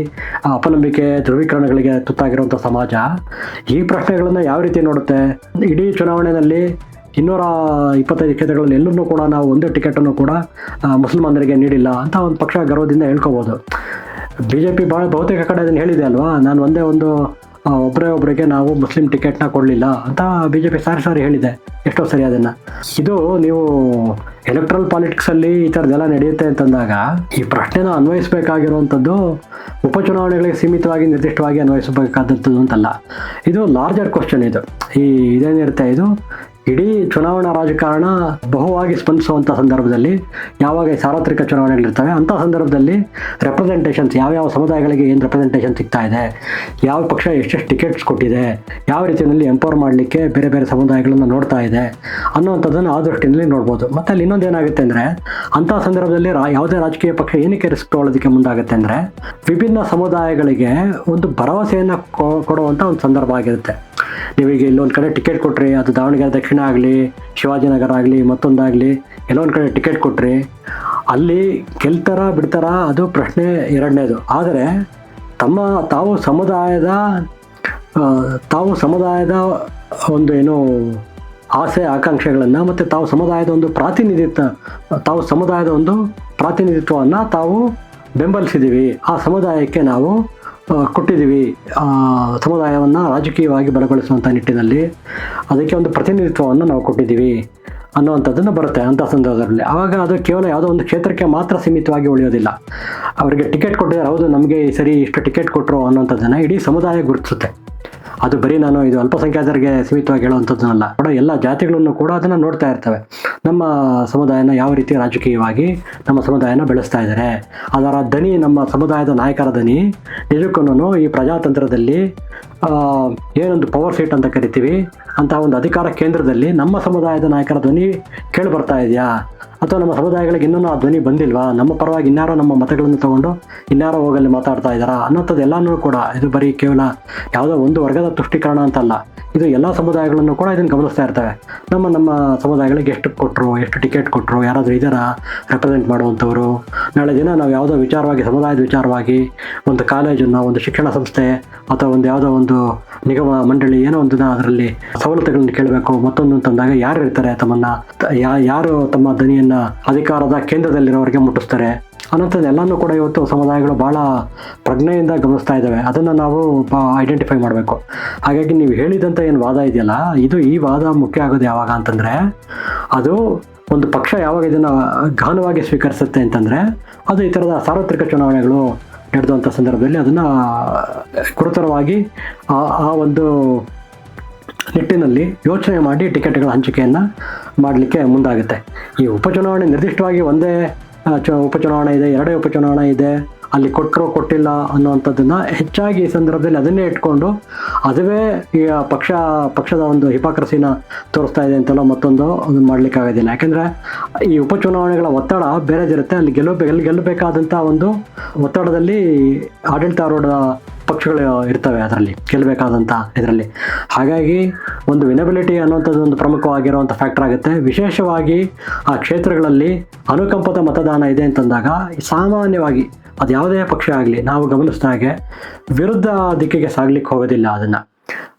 ಅಪನಂಬಿಕೆ ಧ್ರುವೀಕರಣಗಳಿಗೆ ತುತ್ತಾಗಿರುವಂಥ ಸಮಾಜ ಈ ಪ್ರಶ್ನೆಗಳನ್ನು ಯಾವ ರೀತಿ ನೋಡುತ್ತೆ? ಇಡೀ ಚುನಾವಣೆಯಲ್ಲಿ 225 ಕ್ಷೇತ್ರಗಳಲ್ಲಿ ಎಲ್ಲರೂ ಕೂಡ ನಾವು ಒಂದೇ ಟಿಕೆಟನ್ನು ಕೂಡ ಮುಸಲ್ಮಾನರಿಗೆ ನೀಡಿಲ್ಲ ಅಂತ ಒಂದು ಪಕ್ಷ ಗರ್ವದಿಂದ ಹೇಳ್ಕೋಬೋದು. BJP ಬಹುತೇಕ ಕಡೆ ಅದನ್ನು ಹೇಳಿದೆ ಅಲ್ವಾ, ನಾನು ಒಬ್ಬರಿಗೆ ನಾವು ಮುಸ್ಲಿಂ ಟಿಕೆಟ್ನ ಕೊಡಲಿಲ್ಲ ಅಂತ BJP ಸಾರಿ ಹೇಳಿದೆ. ಎಷ್ಟೋ ಸರಿ ಅದನ್ನು. ಇದು ನೀವು ಎಲೆಕ್ಟ್ರಲ್ ಪಾಲಿಟಿಕ್ಸಲ್ಲಿ ಈ ಥರದ್ದೆಲ್ಲ ನಡೆಯುತ್ತೆ ಅಂತಂದಾಗ ಈ ಪ್ರಶ್ನೆನ ಅನ್ವಯಿಸಬೇಕಾಗಿರುವಂಥದ್ದು ಉಪಚುನಾವಣೆಗಳಿಗೆ ಸೀಮಿತವಾಗಿ ನಿರ್ದಿಷ್ಟವಾಗಿ ಅನ್ವಯಿಸಬೇಕಾದಂಥದ್ದು ಅಂತಲ್ಲ. ಇದು ಲಾರ್ಜರ್ ಕ್ವಶನ್. ಇದೇನಿರುತ್ತೆ, ಇದು ಇಡೀ ಚುನಾವಣಾ ರಾಜಕಾರಣ ಬಹುವಾಗಿ ಸ್ಪಂದಿಸುವಂಥ ಸಂದರ್ಭದಲ್ಲಿ, ಯಾವಾಗ ಸಾರ್ವತ್ರಿಕ ಚುನಾವಣೆಗಳಿರ್ತವೆ ಅಂಥ ಸಂದರ್ಭದಲ್ಲಿ ರೆಪ್ರೆಸೆಂಟೇಷನ್ಸ್ ಯಾವ್ಯಾವ ಸಮುದಾಯಗಳಿಗೆ ಏನು ರೆಪ್ರೆಸೆಂಟೇಷನ್ ಸಿಗ್ತಾ ಇದೆ, ಯಾವ ಪಕ್ಷ ಎಷ್ಟೆಷ್ಟು ಟಿಕೆಟ್ಸ್ ಕೊಟ್ಟಿದೆ, ಯಾವ ರೀತಿಯಲ್ಲಿ ಎಂಪವರ್ ಮಾಡಲಿಕ್ಕೆ ಬೇರೆ ಬೇರೆ ಸಮುದಾಯಗಳನ್ನು ನೋಡ್ತಾ ಇದೆ ಅನ್ನೋವಂಥದ್ದನ್ನು ಆ ದೃಷ್ಟಿಯಲ್ಲಿ ನೋಡ್ಬೋದು. ಮತ್ತು ಅಲ್ಲಿ ಇನ್ನೊಂದು ಏನಾಗುತ್ತೆ ಅಂದರೆ, ಅಂಥ ಸಂದರ್ಭದಲ್ಲಿ ಯಾವುದೇ ರಾಜಕೀಯ ಪಕ್ಷ ಏನಕ್ಕೆ ರಿಸ್ಕ್ ತೊಗೊಳ್ಳೋದಕ್ಕೆ ಮುಂದಾಗುತ್ತೆ ಅಂದರೆ, ವಿಭಿನ್ನ ಸಮುದಾಯಗಳಿಗೆ ಒಂದು ಭರವಸೆಯನ್ನು ಕೊಡುವಂಥ ಒಂದು ಸಂದರ್ಭ ಆಗಿರುತ್ತೆ. ನೀವೀಗ ಇಲ್ಲೊಂದು ಕಡೆ ಟಿಕೆಟ್ ಕೊಟ್ಟರೆ, ಅದು ದಾವಣಗೆರೆ ದಕ್ಷಿಣ ಆಗಲಿ, ಶಿವಾಜಿನಗರ ಆಗಲಿ, ಮತ್ತೊಂದಾಗಲಿ, ಎಲ್ಲೊಂದು ಕಡೆ ಟಿಕೆಟ್ ಕೊಟ್ಟರೆ ಅಲ್ಲಿ ಗೆಲ್ತಾರ ಬಿಡ್ತಾರ ಅದು ಪ್ರಶ್ನೆ ಎರಡನೇದು. ಆದರೆ ತಾವು ಸಮುದಾಯದ ಒಂದು ಆಸೆ ಆಕಾಂಕ್ಷೆಗಳನ್ನು ಮತ್ತು ಸಮುದಾಯದ ಒಂದು ಪ್ರಾತಿನಿಧಿತ್ವವನ್ನು ತಾವು ಬೆಂಬಲಿಸಿದ್ದೀವಿ, ಆ ಸಮುದಾಯಕ್ಕೆ ನಾವು ಕೊಟ್ಟಿದ್ದೀವಿ, ಸಮುದಾಯವನ್ನು ರಾಜಕೀಯವಾಗಿ ಬಲಗೊಳಿಸುವಂಥ ನಿಟ್ಟಿನಲ್ಲಿ ಅದಕ್ಕೆ ಒಂದು ಪ್ರತಿನಿಧಿತ್ವವನ್ನು ನಾವು ಕೊಟ್ಟಿದ್ದೀವಿ ಅನ್ನುವಂಥದ್ದನ್ನು ಬರುತ್ತೆ ಅಂಥ ಸಂದರ್ಭದಲ್ಲಿ. ಆವಾಗ ಅದು ಕೇವಲ ಯಾವುದೋ ಒಂದು ಕ್ಷೇತ್ರಕ್ಕೆ ಮಾತ್ರ ಸೀಮಿತವಾಗಿ ಉಳಿಯೋದಿಲ್ಲ. ಅವರಿಗೆ ಟಿಕೆಟ್ ಕೊಟ್ಟಿದ್ದಾರೆ, ಹೌದು ನಮಗೆ ಈ ಸರಿ ಇಷ್ಟು ಟಿಕೆಟ್ ಕೊಟ್ಟರು ಅನ್ನೋಂಥದ್ದನ್ನು ಇಡೀ ಸಮುದಾಯ ಗುರುತಿಸುತ್ತೆ. ಅದು ಬರೀ ನಾನು ಇದು ಅಲ್ಪಸಂಖ್ಯಾತರಿಗೆ ಸೀಮಿತವಾಗಿ ಹೇಳುವಂಥದ್ದನ್ನಲ್ಲ, ಎಲ್ಲ ಜಾತಿಗಳನ್ನು ಕೂಡ ಅದನ್ನು ನೋಡ್ತಾ ಇರ್ತವೆ. ನಮ್ಮ ಸಮುದಾಯನ ಯಾವ ರೀತಿ ರಾಜಕೀಯವಾಗಿ ನಮ್ಮ ಸಮುದಾಯನ ಬೆಳೆಸ್ತಾ ಇದ್ದಾರೆ, ಅದರ ದನಿ, ನಮ್ಮ ಸಮುದಾಯದ ನಾಯಕರ ದನಿ ನಿಜಕ್ಕೂ ಈ ಪ್ರಜಾತಂತ್ರದಲ್ಲಿ ಏನೊಂದು ಪವರ್ ಸೀಟ್ ಅಂತ ಕರಿತೀವಿ ಅಂತಹ ಒಂದು ಅಧಿಕಾರ ಕೇಂದ್ರದಲ್ಲಿ ನಮ್ಮ ಸಮುದಾಯದ ನಾಯಕರ ಧ್ವನಿ ಕೇಳಿ ಬರ್ತಾ ಇದೆಯಾ, ಅಥವಾ ನಮ್ಮ ಸಮುದಾಯಗಳಿಗೆ ಇನ್ನೂ ಆ ಧ್ವನಿ ಬಂದಿಲ್ವಾ, ನಮ್ಮ ಪರವಾಗಿ ಇನ್ಯಾರೋ ನಮ್ಮ ಮತಗಳನ್ನು ತಗೊಂಡು ಇನ್ಯಾರೋ ಹೋಗಲ್ಲಿ ಮಾತಾಡ್ತಾ ಇದ್ದಾರಾ ಅನ್ನೋಂಥದ್ದು ಎಲ್ಲನೂ ಕೂಡ ಇದು ಬರೀ ಕೇವಲ ಯಾವುದೋ ಒಂದು ವರ್ಗದ ತುಷ್ಟೀಕರಣ ಅಂತಲ್ಲ, ಇದು ಎಲ್ಲ ಸಮುದಾಯಗಳನ್ನು ಕೂಡ ಇದನ್ನು ಗಮನಿಸ್ತಾ ಇರ್ತವೆ. ನಮ್ಮ ಸಮುದಾಯಗಳಿಗೆ ಎಷ್ಟು ಕೊಟ್ಟರು, ಎಷ್ಟು ಟಿಕೆಟ್ ಕೊಟ್ಟರು, ಯಾರಾದರೂ ಇದರ ರೆಪ್ರೆಸೆಂಟ್ ಮಾಡುವಂಥವ್ರು, ನಾಳೆ ದಿನ ನಾವು ಯಾವುದೋ ವಿಚಾರವಾಗಿ, ಸಮುದಾಯದ ವಿಚಾರವಾಗಿ ಒಂದು ಕಾಲೇಜನ್ನು, ಒಂದು ಶಿಕ್ಷಣ ಸಂಸ್ಥೆ ಅಥವಾ ಯಾವುದೋ ಒಂದು ನಿಗಮ ಮಂಡಳಿ ಏನೋ ಒಂದು ಅದರಲ್ಲಿ ಸವಲತ್ತುಗಳನ್ನು ಕೇಳಬೇಕು ಮತ್ತೊಂದು ಅಂತಂದಾಗ ಯಾರು ಇರ್ತಾರೆ, ಯಾರು ತಮ್ಮ ಧ್ವನಿಯನ್ನು ಅಧಿಕಾರದ ಕೇಂದ್ರದಲ್ಲಿರೋರಿಗೆ ಮುಟ್ಟಿಸ್ತಾರೆ ಅನ್ನೋಂಥದ್ದು ಎಲ್ಲನೂ ಕೂಡ ಇವತ್ತು ಸಮುದಾಯಗಳು ಭಾಳ ಪ್ರಜ್ಞೆಯಿಂದ ಗಮನಿಸ್ತಾ ಇದ್ದಾವೆ. ಅದನ್ನು ನಾವು ಐಡೆಂಟಿಫೈ ಮಾಡಬೇಕು. ಹಾಗಾಗಿ ನೀವು ಹೇಳಿದಂಥ ಏನು ವಾದ ಇದೆಯಲ್ಲ, ಈ ವಾದ ಮುಖ್ಯ ಆಗೋದು ಯಾವಾಗ ಅಂತಂದರೆ, ಅದು ಒಂದು ಪಕ್ಷ ಯಾವಾಗ ಇದನ್ನು ಗಹನವಾಗಿ ಸ್ವೀಕರಿಸುತ್ತೆ ಅಂತಂದರೆ, ಅದು ಈ ಥರದ ಸಾರ್ವತ್ರಿಕ ಚುನಾವಣೆಗಳು ನಡೆದಂಥ ಸಂದರ್ಭದಲ್ಲಿ ಅದನ್ನು ಗುರುತರವಾಗಿ ಆ ಒಂದು ನಿಟ್ಟಿನಲ್ಲಿ ಯೋಚನೆ ಮಾಡಿ ಟಿಕೆಟ್ಗಳ ಹಂಚಿಕೆಯನ್ನು ಮಾಡಲಿಕ್ಕೆ ಮುಂದಾಗುತ್ತೆ. ಈ ಉಪಚುನಾವಣೆ ನಿರ್ದಿಷ್ಟವಾಗಿ ಒಂದೇ ಉಪಚುನಾವಣೆ ಇದೆ, ಎರಡೇ ಉಪಚುನಾವಣೆ ಇದೆ, ಅಲ್ಲಿ ಕೊಟ್ಟರು ಕೊಟ್ಟಿಲ್ಲ ಅನ್ನುವಂಥದ್ದನ್ನು ಹೆಚ್ಚಾಗಿ ಈ ಸಂದರ್ಭದಲ್ಲಿ ಅದನ್ನೇ ಇಟ್ಕೊಂಡು ಅದುವೇ ಈ ಪಕ್ಷದ ಒಂದು ಹಿಪಾಕ್ರಸಿನ ತೋರಿಸ್ತಾ ಇದೆ ಅಂತಲೋ ಮತ್ತೊಂದು ಅದನ್ನು ಮಾಡಲಿಕ್ಕಾಗೋದಿಲ್ಲ. ಯಾಕೆಂದರೆ ಈ ಉಪಚುನಾವಣೆಗಳ ಒತ್ತಡ ಬೇರೆದಿರುತ್ತೆ. ಅಲ್ಲಿ ಗೆಲ್ಲಬೇಕಾದಂಥ ಒಂದು ಒತ್ತಡದಲ್ಲಿ ಆಡಳಿತಾರೂಢ ಪಕ್ಷಗಳು ಇರ್ತವೆ, ಅದರಲ್ಲಿ ಗೆಲ್ಲಬೇಕಾದಂಥ ಇದರಲ್ಲಿ. ಹಾಗಾಗಿ ಒಂದು ವಿನಬಿಲಿಟಿ ಅನ್ನುವಂಥದ್ದು ಒಂದು ಪ್ರಮುಖವಾಗಿರುವಂಥ ಫ್ಯಾಕ್ಟರ್ ಆಗುತ್ತೆ. ವಿಶೇಷವಾಗಿ ಆ ಕ್ಷೇತ್ರಗಳಲ್ಲಿ ಅನುಕಂಪದ ಮತದಾನ ಇದೆ ಅಂತಂದಾಗ ಸಾಮಾನ್ಯವಾಗಿ ಅದು ಯಾವುದೇ ಪಕ್ಷ ಆಗಲಿ ನಾವು ಗಮನಿಸಿದ ಹಾಗೆ ವಿರುದ್ಧ ದಿಕ್ಕಿಗೆ ಸಾಗ್ಲಿಕ್ಕೆ ಹೋಗೋದಿಲ್ಲ. ಅದನ್ನು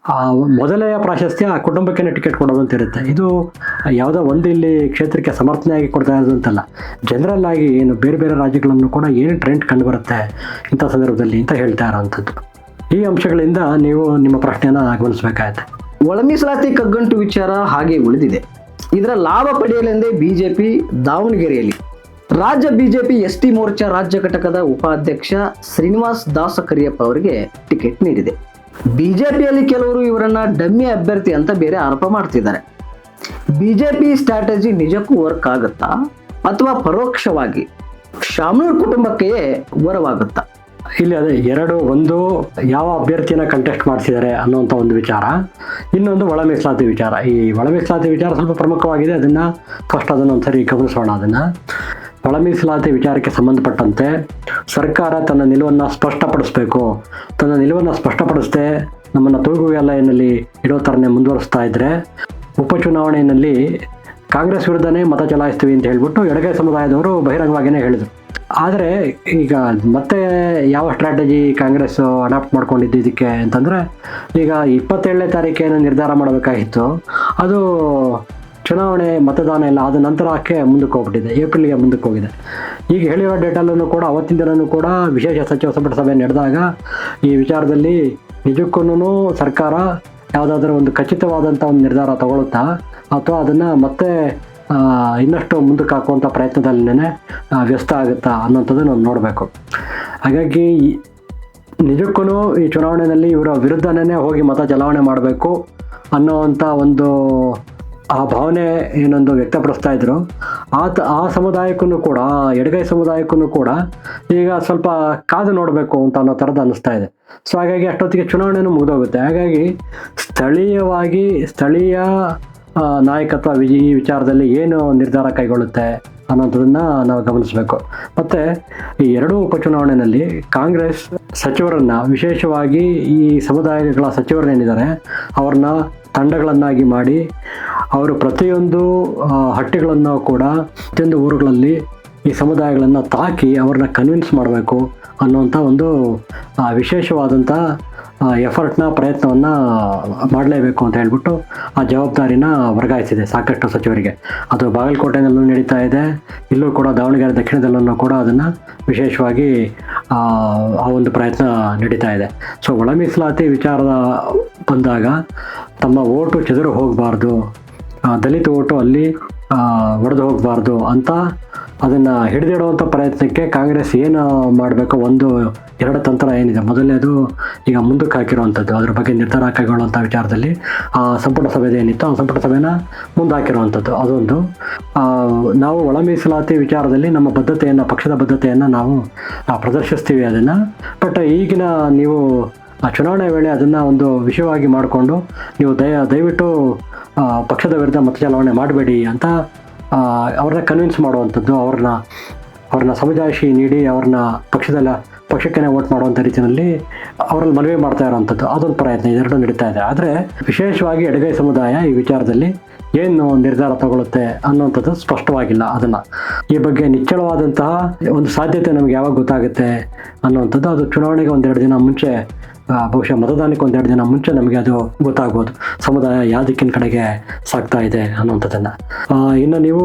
ಮೊದಲನೆಯ ಪ್ರಾಶಸ್ತ್ಯ ಕುಟುಂಬಕ್ಕೆ ಟಿಕೆಟ್ ಕೊಡೋದು ಅಂತ ಇರುತ್ತೆ. ಇದು ಯಾವುದೋ ಒಂದು ಇಲ್ಲಿ ಕ್ಷೇತ್ರಕ್ಕೆ ಸಮರ್ಥನೆಯಾಗಿ ಕೊಡ್ತಾ ಇರೋದು ಅಂತಲ್ಲ, ಜನರಲ್ ಆಗಿ ಏನು ಬೇರೆ ಬೇರೆ ರಾಜ್ಯಗಳನ್ನು ಕೂಡ ಏನು ಟ್ರೆಂಡ್ ಕಂಡುಬರುತ್ತೆ ಇಂಥ ಸಂದರ್ಭದಲ್ಲಿ ಅಂತ ಹೇಳ್ತಾ ಇರೋವಂಥದ್ದು. ಈ ಅಂಶಗಳಿಂದ ನೀವು ನಿಮ್ಮ ಪ್ರಶ್ನೆಯನ್ನು ಗಮನಿಸಬೇಕಾಗುತ್ತೆ. ಒಳ ಮೀಸಲಾತಿ ಕಗ್ಗಂಟು ವಿಚಾರ ಹಾಗೆ ಉಳಿದಿದೆ. ಇದರ ಲಾಭ ಪಡೆಯಲೆಂದೇ BJP ದಾವಣಗೆರೆಯಲ್ಲಿ ರಾಜ್ಯ ಬಿಜೆಪಿ ಎಸ್ಟಿ ಮೋರ್ಚಾ ರಾಜ್ಯ ಘಟಕದ ಉಪಾಧ್ಯಕ್ಷ ಶ್ರೀನಿವಾಸ್ ದಾಸ ಕರಿಯಪ್ಪ ಅವರಿಗೆ ಟಿಕೆಟ್ ನೀಡಿದೆ. ಬಿಜೆಪಿಯಲ್ಲಿ ಕೆಲವರು ಇವರನ್ನ ಡಮ್ಮಿ ಅಭ್ಯರ್ಥಿ ಅಂತ ಬೇರೆ ಆರೋಪ ಮಾಡ್ತಿದ್ದಾರೆ. ಬಿಜೆಪಿ ಸ್ಟ್ರಾಟಜಿ ನಿಜಕ್ಕೂ ವರ್ಕ್ ಆಗುತ್ತಾ ಅಥವಾ ಪರೋಕ್ಷವಾಗಿ ಶಾಮನೂರ್ ಕುಟುಂಬಕ್ಕೆ ವರವಾಗುತ್ತಾ? ಇಲ್ಲಿ ಅದೇ ಎರಡು, ಒಂದು ಯಾವ ಅಭ್ಯರ್ಥಿನ ಕಂಟೆಸ್ಟ್ ಮಾಡಿಸಿದ್ದಾರೆ ಅನ್ನೋಂಥ ಒಂದು ವಿಚಾರ, ಇನ್ನೊಂದು ಒಳ ಮೀಸಲಾತಿ ವಿಚಾರ. ಈ ಒಳ ಮೀಸಲಾತಿ ವಿಚಾರ ಸ್ವಲ್ಪ ಪ್ರಮುಖವಾಗಿದೆ, ಅದನ್ನು ಫಸ್ಟ್ ಅದನ್ನು ಒಂದ್ಸರಿ ಗಮನಿಸೋಣ. ಅದನ್ನು ಒಳ ಮೀಸಲಾತಿ ವಿಚಾರಕ್ಕೆ ಸಂಬಂಧಪಟ್ಟಂತೆ ಸರ್ಕಾರ ತನ್ನ ನಿಲುವನ್ನು ಸ್ಪಷ್ಟಪಡಿಸಬೇಕು. ತನ್ನ ನಿಲುವನ್ನು ಸ್ಪಷ್ಟಪಡಿಸದೆ ನಮ್ಮನ್ನು ತೂಗುವೆಲೆಯಲ್ಲಿ ಇಡೋ ಥರನೇ ಮುಂದುವರಿಸ್ತಾ ಇದ್ದರೆ ಉಪಚುನಾವಣೆಯಲ್ಲಿ ಕಾಂಗ್ರೆಸ್ ವಿರುದ್ಧನೇ ಮತ ಚಲಾಯಿಸ್ತೀವಿ ಅಂತ ಹೇಳ್ಬಿಟ್ಟು ಎಡಗೈ ಸಮುದಾಯದವರು ಬಹಿರಂಗವಾಗಿಯೇ ಹೇಳಿದರು. ಆದರೆ ಈಗ ಮತ್ತೆ ಯಾವ ಸ್ಟ್ರಾಟಜಿ ಕಾಂಗ್ರೆಸ್ ಅಡಾಪ್ಟ್ ಮಾಡ್ಕೊಂಡಿದ್ದು ಇದಕ್ಕೆ ಅಂತಂದರೆ, ಈಗ 27ನೇ ತಾರೀಕೇನು ನಿರ್ಧಾರ ಮಾಡಬೇಕಾಗಿತ್ತು, ಅದು ಚುನಾವಣೆ ಮತದಾನ ಎಲ್ಲ ಆದ ನಂತರಕ್ಕೆ ಮುಂದಕ್ಕೆ ಹೋಗ್ಬಿಟ್ಟಿದೆ, ಏಪ್ರಿಲ್ಗೆ ಮುಂದಕ್ಕೆ ಹೋಗಿದೆ. ಈಗ ಹೇಳಿರೋ ಡೇಟಲ್ಲೂ ಕೂಡ ಅವತ್ತಿನ ದಿನವೂ ಕೂಡ ವಿಶೇಷ ಸಚಿವ ಸಂಪುಟ ಸಭೆ ನಡೆದಾಗ ಈ ವಿಚಾರದಲ್ಲಿ ನಿಜಕ್ಕೂ ಸರ್ಕಾರ ಯಾವುದಾದ್ರೂ ಒಂದು ಖಚಿತವಾದಂಥ ಒಂದು ನಿರ್ಧಾರ ತಗೊಳುತ್ತಾ ಅಥವಾ ಅದನ್ನು ಮತ್ತೆ ಇನ್ನಷ್ಟು ಮುಂದಕ್ಕೆ ಹಾಕುವಂಥ ಪ್ರಯತ್ನದಲ್ಲೇ ವ್ಯಸ್ತ ಆಗುತ್ತಾ ಅನ್ನೋಂಥದ್ದು ನಾವು ನೋಡಬೇಕು. ಹಾಗಾಗಿ ನಿಜಕ್ಕೂ ಈ ಚುನಾವಣೆಯಲ್ಲಿ ಇವರ ವಿರುದ್ಧನೇ ಹೋಗಿ ಮತ ಚಲಾವಣೆ ಮಾಡಬೇಕು ಅನ್ನೋವಂಥ ಒಂದು ಆ ಭಾವನೆ ಏನೊಂದು ವ್ಯಕ್ತಪಡಿಸ್ತಾ ಇದ್ರು, ಆ ಸಮುದಾಯಕ್ಕೂ ಕೂಡ, ಎಡಗೈ ಸಮುದಾಯಕ್ಕೂ ಕೂಡ ಈಗ ಸ್ವಲ್ಪ ಕಾದು ನೋಡಬೇಕು ಅಂತ ಅನ್ನೋ ಥರದ್ದು ಅನ್ನಿಸ್ತಾ ಇದೆ. ಸೊ ಹಾಗಾಗಿ ಅಷ್ಟೊತ್ತಿಗೆ ಚುನಾವಣೆನೂ ಮುಗಿದೋಗುತ್ತೆ. ಹಾಗಾಗಿ ಸ್ಥಳೀಯ ನಾಯಕತ್ವ ಈ ವಿಚಾರದಲ್ಲಿ ಏನು ನಿರ್ಧಾರ ಕೈಗೊಳ್ಳುತ್ತೆ ಅನ್ನೋಂಥದ್ದನ್ನು ನಾವು ಗಮನಿಸಬೇಕು. ಮತ್ತು ಈ ಎರಡೂ ಉಪಚುನಾವಣೆಯಲ್ಲಿ ಕಾಂಗ್ರೆಸ್ ಸಚಿವರನ್ನು, ವಿಶೇಷವಾಗಿ ಈ ಸಮುದಾಯಗಳ ಸಚಿವರನ್ನೇನಿದ್ದಾರೆ ಅವ್ರನ್ನ ತಂಡಗಳನ್ನಾಗಿ ಮಾಡಿ ಅವರು ಪ್ರತಿಯೊಂದು ಹಟ್ಟಿಗಳನ್ನು ಕೂಡ ಪ್ರತಿಯೊಂದು ಊರುಗಳಲ್ಲಿ ಈ ಸಮುದಾಯಗಳನ್ನು ತಾಕಿ ಅವ್ರನ್ನ ಕನ್ವಿನ್ಸ್ ಮಾಡಬೇಕು ಅನ್ನುವಂಥ ಒಂದು ವಿಶೇಷವಾದಂಥ ಪ್ರಯತ್ನವನ್ನು ಮಾಡಲೇಬೇಕು ಅಂತ ಹೇಳ್ಬಿಟ್ಟು ಆ ಜವಾಬ್ದಾರಿನ ವರ್ಗಾಯಿಸಿದೆ ಸಾಕಷ್ಟು ಸಚಿವರಿಗೆ. ಅದು ಬಾಗಲಕೋಟೆನಲ್ಲೂ ನಡೀತಾ ಇದೆ, ಇಲ್ಲೂ ಕೂಡ ದಾವಣಗೆರೆ ದಕ್ಷಿಣದಲ್ಲೂ ಕೂಡ ಅದನ್ನು ವಿಶೇಷವಾಗಿ ಆ ಒಂದು ಪ್ರಯತ್ನ ನಡೀತಾ ಇದೆ. ಸೊ ಒಳ ಮೀಸಲಾತಿ ವಿಚಾರದ ಬಂದಾಗ ತಮ್ಮ ಓಟು ಚೆದರು ಹೋಗಬಾರ್ದು, ದಲಿತ ಓಟು ಅಲ್ಲಿ ಒಡೆದು ಹೋಗಬಾರ್ದು ಅಂತ ಅದನ್ನು ಹಿಡಿದಿಡುವಂಥ ಪ್ರಯತ್ನಕ್ಕೆ ಕಾಂಗ್ರೆಸ್ ಏನು ಮಾಡಬೇಕು, ಎರಡು ತಂತ್ರ ಏನಿದೆ. ಮೊದಲನೇದು ಈಗ ಮುಂದಕ್ಕೆ ಹಾಕಿರುವಂಥದ್ದು, ಅದ್ರ ಬಗ್ಗೆ ನಿರ್ಧಾರ ಕೈಗೊಳ್ಳುವಂಥ ವಿಚಾರದಲ್ಲಿ ಆ ಸಂಪುಟ ಸಭೆ ಏನಿತ್ತು ಆ ಸಂಪುಟ ಸಭೆನ ಮುಂದೆ ಹಾಕಿರುವಂಥದ್ದು ಅದೊಂದು. ನಾವು ಒಳ ಮೀಸಲಾತಿ ವಿಚಾರದಲ್ಲಿ ನಮ್ಮ ಬದ್ಧತೆಯನ್ನು, ಪಕ್ಷದ ಬದ್ಧತೆಯನ್ನು ನಾವು ಪ್ರದರ್ಶಿಸ್ತೀವಿ ಅದನ್ನು. ಬಟ್ ಈಗಿನ ನೀವು ಚುನಾವಣೆ ವೇಳೆ ಅದನ್ನು ಒಂದು ವಿಷಯವಾಗಿ ಮಾಡಿಕೊಂಡು ನೀವು ದಯವಿಟ್ಟು ಪಕ್ಷದ ವಿರುದ್ಧ ಮತ ಚಲಾವಣೆ ಮಾಡಬೇಡಿ ಅಂತ ಅವ್ರನ್ನ ಕನ್ವಿನ್ಸ್ ಮಾಡುವಂಥದ್ದು, ಅವ್ರನ್ನ ಸಮಜಾಯಿಷಿ ನೀಡಿ ಅವ್ರನ್ನ ಪಕ್ಷಕ್ಕೇ ವೋಟ್ ಮಾಡುವಂಥ ರೀತಿಯಲ್ಲಿ ಅವರಲ್ಲಿ ಮನವಿ ಮಾಡ್ತಾ ಇರೋವಂಥದ್ದು ಅದೊಂದು ಪ್ರಯತ್ನ, ಇದೆರಡು ನಡೀತಾ ಇದೆ. ಆದರೆ ವಿಶೇಷವಾಗಿ ಎಡಗೈ ಸಮುದಾಯ ಈ ವಿಚಾರದಲ್ಲಿ ಏನು ನಿರ್ಧಾರ ತಗೊಳುತ್ತೆ ಅನ್ನೋಂಥದ್ದು ಸ್ಪಷ್ಟವಾಗಿಲ್ಲ. ಅದನ್ನು ಈ ಬಗ್ಗೆ ನಿಚ್ಚಳವಾದಂತಹ ಒಂದು ಸಾಧ್ಯತೆ ನಮಗೆ ಯಾವಾಗ ಗೊತ್ತಾಗುತ್ತೆ ಅನ್ನೋವಂಥದ್ದು ಅದು ಚುನಾವಣೆಗೆ 1-2 ದಿನ ಮುಂಚೆ, ಬಹುಶಃ ಮತದಾನಕ್ಕೆ 1-2 ದಿನ ಮುಂಚೆ ನಮಗೆ ಅದು ಗೊತ್ತಾಗ್ಬೋದು, ಸಮುದಾಯ ಯಾವ ದಿಕ್ಕಿನ ಕಡೆಗೆ ಸಾಗ್ತಾ ಇದೆ ಅನ್ನುವಂಥದ್ದನ್ನು. ಇನ್ನು ನೀವು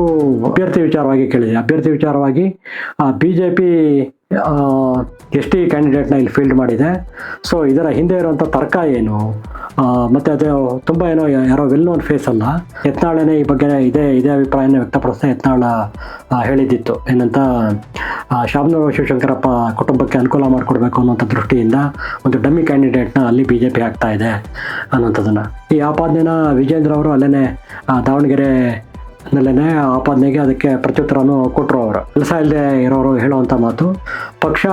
ಅಭ್ಯರ್ಥಿ ವಿಚಾರವಾಗಿ ಕೇಳಿದ್ರಿ. ಅಭ್ಯರ್ಥಿ ವಿಚಾರವಾಗಿ BJP ST ಕ್ಯಾಂಡಿಡೇಟ್ನ ಇಲ್ಲಿ ಫೀಲ್ಡ್ ಮಾಡಿದೆ. ಸೊ ಇದರ ಹಿಂದೆ ಇರುವಂಥ ತರ್ಕ ಏನು, ಮತ್ತು ಅದು ತುಂಬ ಯಾರೋ ವೆಲ್ ನೋನ್ ಫೇಸ್ ಅಲ್ಲ. ಯತ್ನಾಳನೇ ಈ ಬಗ್ಗೆ ಇದೇ ಅಭಿಪ್ರಾಯನ ವ್ಯಕ್ತಪಡಿಸ್ತಾ ಯತ್ನಾಳ ಹೇಳಿದ್ದಿತ್ತು, ಏನಂತ ಶಾಮನೂರು ಶಿವಶಂಕರಪ್ಪ ಕುಟುಂಬಕ್ಕೆ ಅನುಕೂಲ ಮಾಡಿಕೊಡ್ಬೇಕು ಅನ್ನೋಂಥ ದೃಷ್ಟಿಯಿಂದ ಒಂದು ಡಮ್ಮಿ ಕ್ಯಾಂಡಿಡೇಟ್ನ ಅಲ್ಲಿ BJP ಆಗ್ತಾ ಇದೆ ಅನ್ನೋಂಥದ್ದನ್ನು. ಈ ಆಪಾದನೆನ ವಿಜೇಂದ್ರ ಅವರು ಅಲ್ಲೇ ದಾವಣಗೆರೆ ನಲ್ಲೇ ಆಪಾದನೆಗೆ ಅದಕ್ಕೆ ಪ್ರತ್ಯುತ್ತರನೂ ಕೊಟ್ಟರು. ಅವರು ಕೆಲಸ ಇಲ್ಲದೆ ಇರೋರು ಹೇಳುವಂಥ ಮಾತು, ಪಕ್ಷ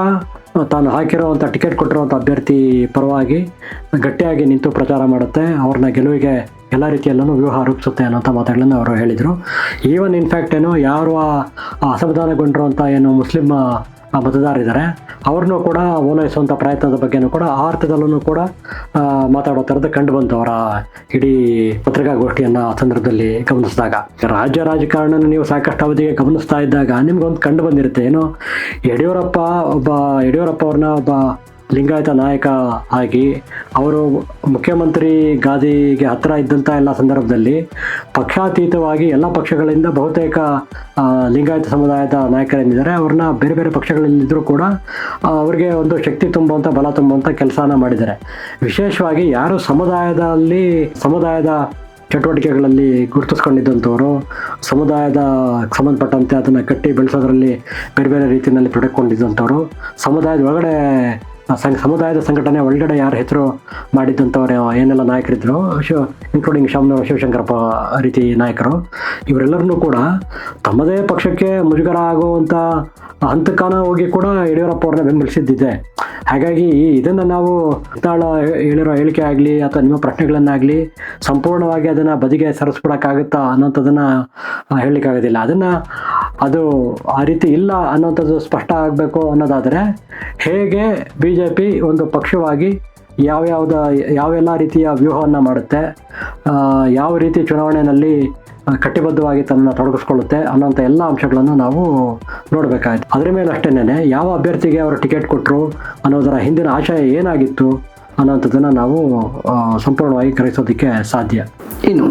ತಾನು ಹಾಕಿರೋವಂಥ ಟಿಕೆಟ್ ಕೊಟ್ಟಿರುವಂಥ ಅಭ್ಯರ್ಥಿ ಪರವಾಗಿ ಗಟ್ಟಿಯಾಗಿ ನಿಂತು ಪ್ರಚಾರ ಮಾಡುತ್ತೆ, ಅವ್ರನ್ನ ಗೆಲುವಿಗೆ ಎಲ್ಲ ರೀತಿಯಲ್ಲೂ ವ್ಯೂಹ ರೂಪಿಸುತ್ತೆ ಅನ್ನೋಂಥ ಮಾತುಗಳನ್ನು ಅವರು ಹೇಳಿದರು. ಈವನ್ ಇನ್ಫ್ಯಾಕ್ಟ್ ಯಾರು ಅಸಮಾಧಾನಗೊಂಡಿರುವಂಥ ಮುಸ್ಲಿಂ ಮತದಾರರಿದ್ದಾರೆ ಅವ್ರನ್ನೂ ಕೂಡ ಓಲೈಸುವಂಥ ಪ್ರಯತ್ನದ ಬಗ್ಗೆನೂ ಕೂಡ ಆ ಅರ್ಥದಲ್ಲೂ ಕೂಡ ಮಾತಾಡೋ ಥರದ್ದು ಕಂಡು ಬಂತು ಅವರ ಇಡೀ ಪತ್ರಿಕಾಗೋಷ್ಠಿಯನ್ನು ಆ ಸಂದರ್ಭದಲ್ಲಿ ಗಮನಿಸಿದಾಗ. ರಾಜ್ಯ ರಾಜಕಾರಣನ ನೀವು ಸಾಕಷ್ಟು ಅವಧಿಗೆ ಗಮನಿಸ್ತಾ ಇದ್ದಾಗ ನಿಮ್ಗೊಂದು ಕಂಡು ಬಂದಿರುತ್ತೆ, ಯಡಿಯೂರಪ್ಪ ಅವ್ರನ್ನ ಒಬ್ಬ ಲಿಂಗಾಯತ ನಾಯಕ ಆಗಿ ಅವರು ಮುಖ್ಯಮಂತ್ರಿ ಗಾದಿಗೆ ಹತ್ತಿರ ಇದ್ದಂಥ ಎಲ್ಲ ಸಂದರ್ಭದಲ್ಲಿ ಪಕ್ಷಾತೀತವಾಗಿ ಎಲ್ಲ ಪಕ್ಷಗಳಿಂದ ಬಹುತೇಕ ಲಿಂಗಾಯತ ಸಮುದಾಯದ ನಾಯಕರೇನಿದ್ದಾರೆ ಅವ್ರನ್ನ ಬೇರೆ ಬೇರೆ ಪಕ್ಷಗಳಲ್ಲಿದ್ದರೂ ಕೂಡ ಅವ್ರಿಗೆ ಒಂದು ಶಕ್ತಿ ತುಂಬುವಂಥ, ಬಲ ತುಂಬುವಂಥ ಕೆಲಸನ ಮಾಡಿದ್ದಾರೆ. ವಿಶೇಷವಾಗಿ ಯಾರು ಸಮುದಾಯದ ಚಟುವಟಿಕೆಗಳಲ್ಲಿ ಗುರುತಿಸ್ಕೊಂಡಿದ್ದಂಥವರು, ಸಮುದಾಯದ ಸಂಬಂಧಪಟ್ಟಂತೆ ಅದನ್ನು ಕಟ್ಟಿ ಬೆಳೆಸೋದ್ರಲ್ಲಿ ಬೇರೆ ಬೇರೆ ರೀತಿಯಲ್ಲಿ ತೊಡಕೊಂಡಿದ್ದಂಥವ್ರು, ಸಮುದಾಯದ ಒಳಗಡೆ ಸಮುದಾಯದ ಸಂಘಟನೆ ಒಳಗಡೆ ಯಾರ ಹೆಸರು ಮಾಡಿದ್ದಂಥವ್ರು ಏನೆಲ್ಲ ನಾಯಕರಿದ್ದರು, ಇನ್ಕ್ಲೂಡಿಂಗ್ ಶಾಮನೂರು ಶಿವಶಂಕರಪ್ಪ ರೀತಿ ನಾಯಕರು, ಇವರೆಲ್ಲರನ್ನೂ ಕೂಡ ತಮ್ಮದೇ ಪಕ್ಷಕ್ಕೆ ಮುಜುಗರ ಆಗುವಂಥ ಹಂತಕಾನ ಹೋಗಿ ಕೂಡ ಯಡಿಯೂರಪ್ಪ ಅವ್ರನ್ನ ಬೆಂಬಲಿಸಿದ್ದಿದೆ. ಹಾಗಾಗಿ ಇದನ್ನು ನಾವು ತಾಳ ಹೇಳಿರೋ ಹೇಳಿಕೆ ಆಗಲಿ ಅಥವಾ ನಿಮ್ಮ ಪ್ರಶ್ನೆಗಳನ್ನಾಗಲಿ ಸಂಪೂರ್ಣವಾಗಿ ಅದನ್ನು ಬದಿಗೆ ಸರಿಸ್ಬಿಡೋಕ್ಕಾಗುತ್ತಾ ಅನ್ನೋಂಥದ್ದನ್ನು ಹೇಳಲಿಕ್ಕಾಗೋದಿಲ್ಲ. ಅದು ಆ ರೀತಿ ಇಲ್ಲ ಅನ್ನೋಂಥದ್ದು ಸ್ಪಷ್ಟ ಆಗಬೇಕು ಅನ್ನೋದಾದರೆ, ಹೇಗೆ BJP ಒಂದು ಪಕ್ಷವಾಗಿ ಯಾವೆಲ್ಲ ರೀತಿಯ ವ್ಯೂಹವನ್ನು ಮಾಡುತ್ತೆ, ಯಾವ ರೀತಿ ಚುನಾವಣೆಯಲ್ಲಿ ಕಟ್ಟಿಬದ್ಧವಾಗಿ ತನ್ನನ್ನು ತೊಡಗಿಸ್ಕೊಳ್ಳುತ್ತೆ ಅನ್ನೋಂಥ ಎಲ್ಲ ಅಂಶಗಳನ್ನು ನಾವು ನೋಡಬೇಕಾಯ್ತು. ಅದರ ಮೇಲೆ ಅಷ್ಟೇನೆ ಯಾವ ಅಭ್ಯರ್ಥಿಗೆ ಅವರು ಟಿಕೆಟ್ ಕೊಟ್ಟರು ಅನ್ನೋದರ ಹಿಂದಿನ ಆಶಯ ಏನಾಗಿತ್ತು ಅನ್ನೋಂಥದ್ದನ್ನು ನಾವು ಸಂಪೂರ್ಣವಾಗಿ ಗ್ರಹಿಸೋದಕ್ಕೆ ಸಾಧ್ಯ. ಇನ್ನು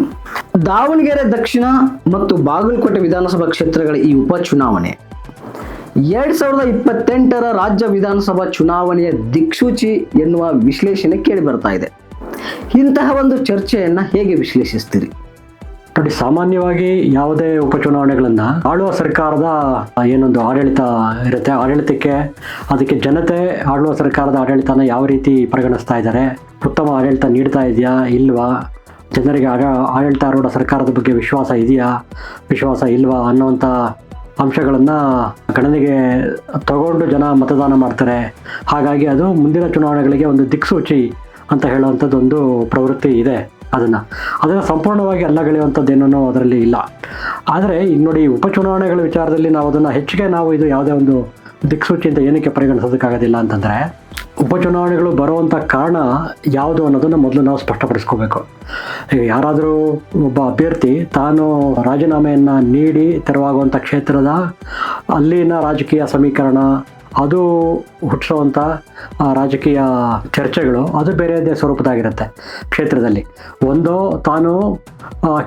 ದಾವಣಗೆರೆ ದಕ್ಷಿಣ ಮತ್ತು ಬಾಗಲಕೋಟೆ ವಿಧಾನಸಭಾ ಕ್ಷೇತ್ರಗಳ ಈ ಉಪಚುನಾವಣೆ 2028ರ ರಾಜ್ಯ ವಿಧಾನಸಭಾ ಚುನಾವಣೆಯ ದಿಕ್ಸೂಚಿ ಎನ್ನುವ ವಿಶ್ಲೇಷಣೆ ಕೇಳಿ ಬರ್ತಾ ಇದೆ. ಇಂತಹ ಒಂದು ಚರ್ಚೆಯನ್ನ ಹೇಗೆ ವಿಶ್ಲೇಷಿಸ್ತೀರಿ? ನೋಡಿ, ಸಾಮಾನ್ಯವಾಗಿ ಯಾವುದೇ ಉಪಚುನಾವಣೆಗಳನ್ನು ಆಳುವ ಸರ್ಕಾರದ ಏನೊಂದು ಆಡಳಿತ ಇರುತ್ತೆ, ಆಡಳಿತಕ್ಕೆ ಅದಕ್ಕೆ ಜನತೆ ಆಳುವ ಸರ್ಕಾರದ ಆಡಳಿತನ ಯಾವ ರೀತಿ ಪರಿಗಣಿಸ್ತಾ ಇದ್ದಾರೆ, ಉತ್ತಮ ಆಡಳಿತ ನೀಡ್ತಾ ಇದೆಯಾ ಇಲ್ವಾ, ಜನರಿಗೆ ಆಡಳಿತಾರೂಢ ಸರ್ಕಾರದ ಬಗ್ಗೆ ವಿಶ್ವಾಸ ಇದೆಯಾ ವಿಶ್ವಾಸ ಇಲ್ವಾ ಅನ್ನೋವಂಥ ಅಂಶಗಳನ್ನು ಗಣನೆಗೆ ತಗೊಂಡು ಜನ ಮತದಾನ ಮಾಡ್ತಾರೆ. ಹಾಗಾಗಿ ಅದು ಮುಂದಿನ ಚುನಾವಣೆಗಳಿಗೆ ಒಂದು ದಿಕ್ಸೂಚಿ ಅಂತ ಹೇಳುವಂಥದ್ದು ಒಂದು ಪ್ರವೃತ್ತಿ ಇದೆ. ಅದನ್ನು ಸಂಪೂರ್ಣವಾಗಿ ಅಲ್ಲಗಳೆಯುವಂಥದ್ದೇನೋ ಅದರಲ್ಲಿ ಇಲ್ಲ. ಆದರೆ ಈಗ ನೋಡಿ, ಉಪಚುನಾವಣೆಗಳ ವಿಚಾರದಲ್ಲಿ ನಾವು ಅದನ್ನು ಹೆಚ್ಚಿಗೆ ಇದು ಯಾವುದೇ ಒಂದು ದಿಕ್ಸೂಚಿ ಅಂತ ಏನಕ್ಕೆ ಪರಿಗಣಿಸೋದಕ್ಕಾಗೋದಿಲ್ಲ ಅಂತಂದರೆ, ಉಪಚುನಾವಣೆಗಳು ಬರುವಂಥ ಕಾರಣ ಯಾವುದು ಅನ್ನೋದನ್ನು ಮೊದಲು ನಾವು ಸ್ಪಷ್ಟಪಡಿಸ್ಕೋಬೇಕು. ಈಗ ಯಾರಾದರೂ ಒಬ್ಬ ಅಭ್ಯರ್ಥಿ ತಾನು ರಾಜೀನಾಮೆಯನ್ನು ನೀಡಿ ತೆರವಾಗುವಂಥ ಕ್ಷೇತ್ರದ ಅಲ್ಲಿನ ರಾಜಕೀಯ ಸಮೀಕರಣ, ಅದು ಹುಟ್ಟಿಸುವಂಥ ರಾಜಕೀಯ ಚರ್ಚೆಗಳು ಅದು ಬೇರೆಯದೇ ಸ್ವರೂಪದಾಗಿರುತ್ತೆ. ಕ್ಷೇತ್ರದಲ್ಲಿ ಒಂದು ತಾನು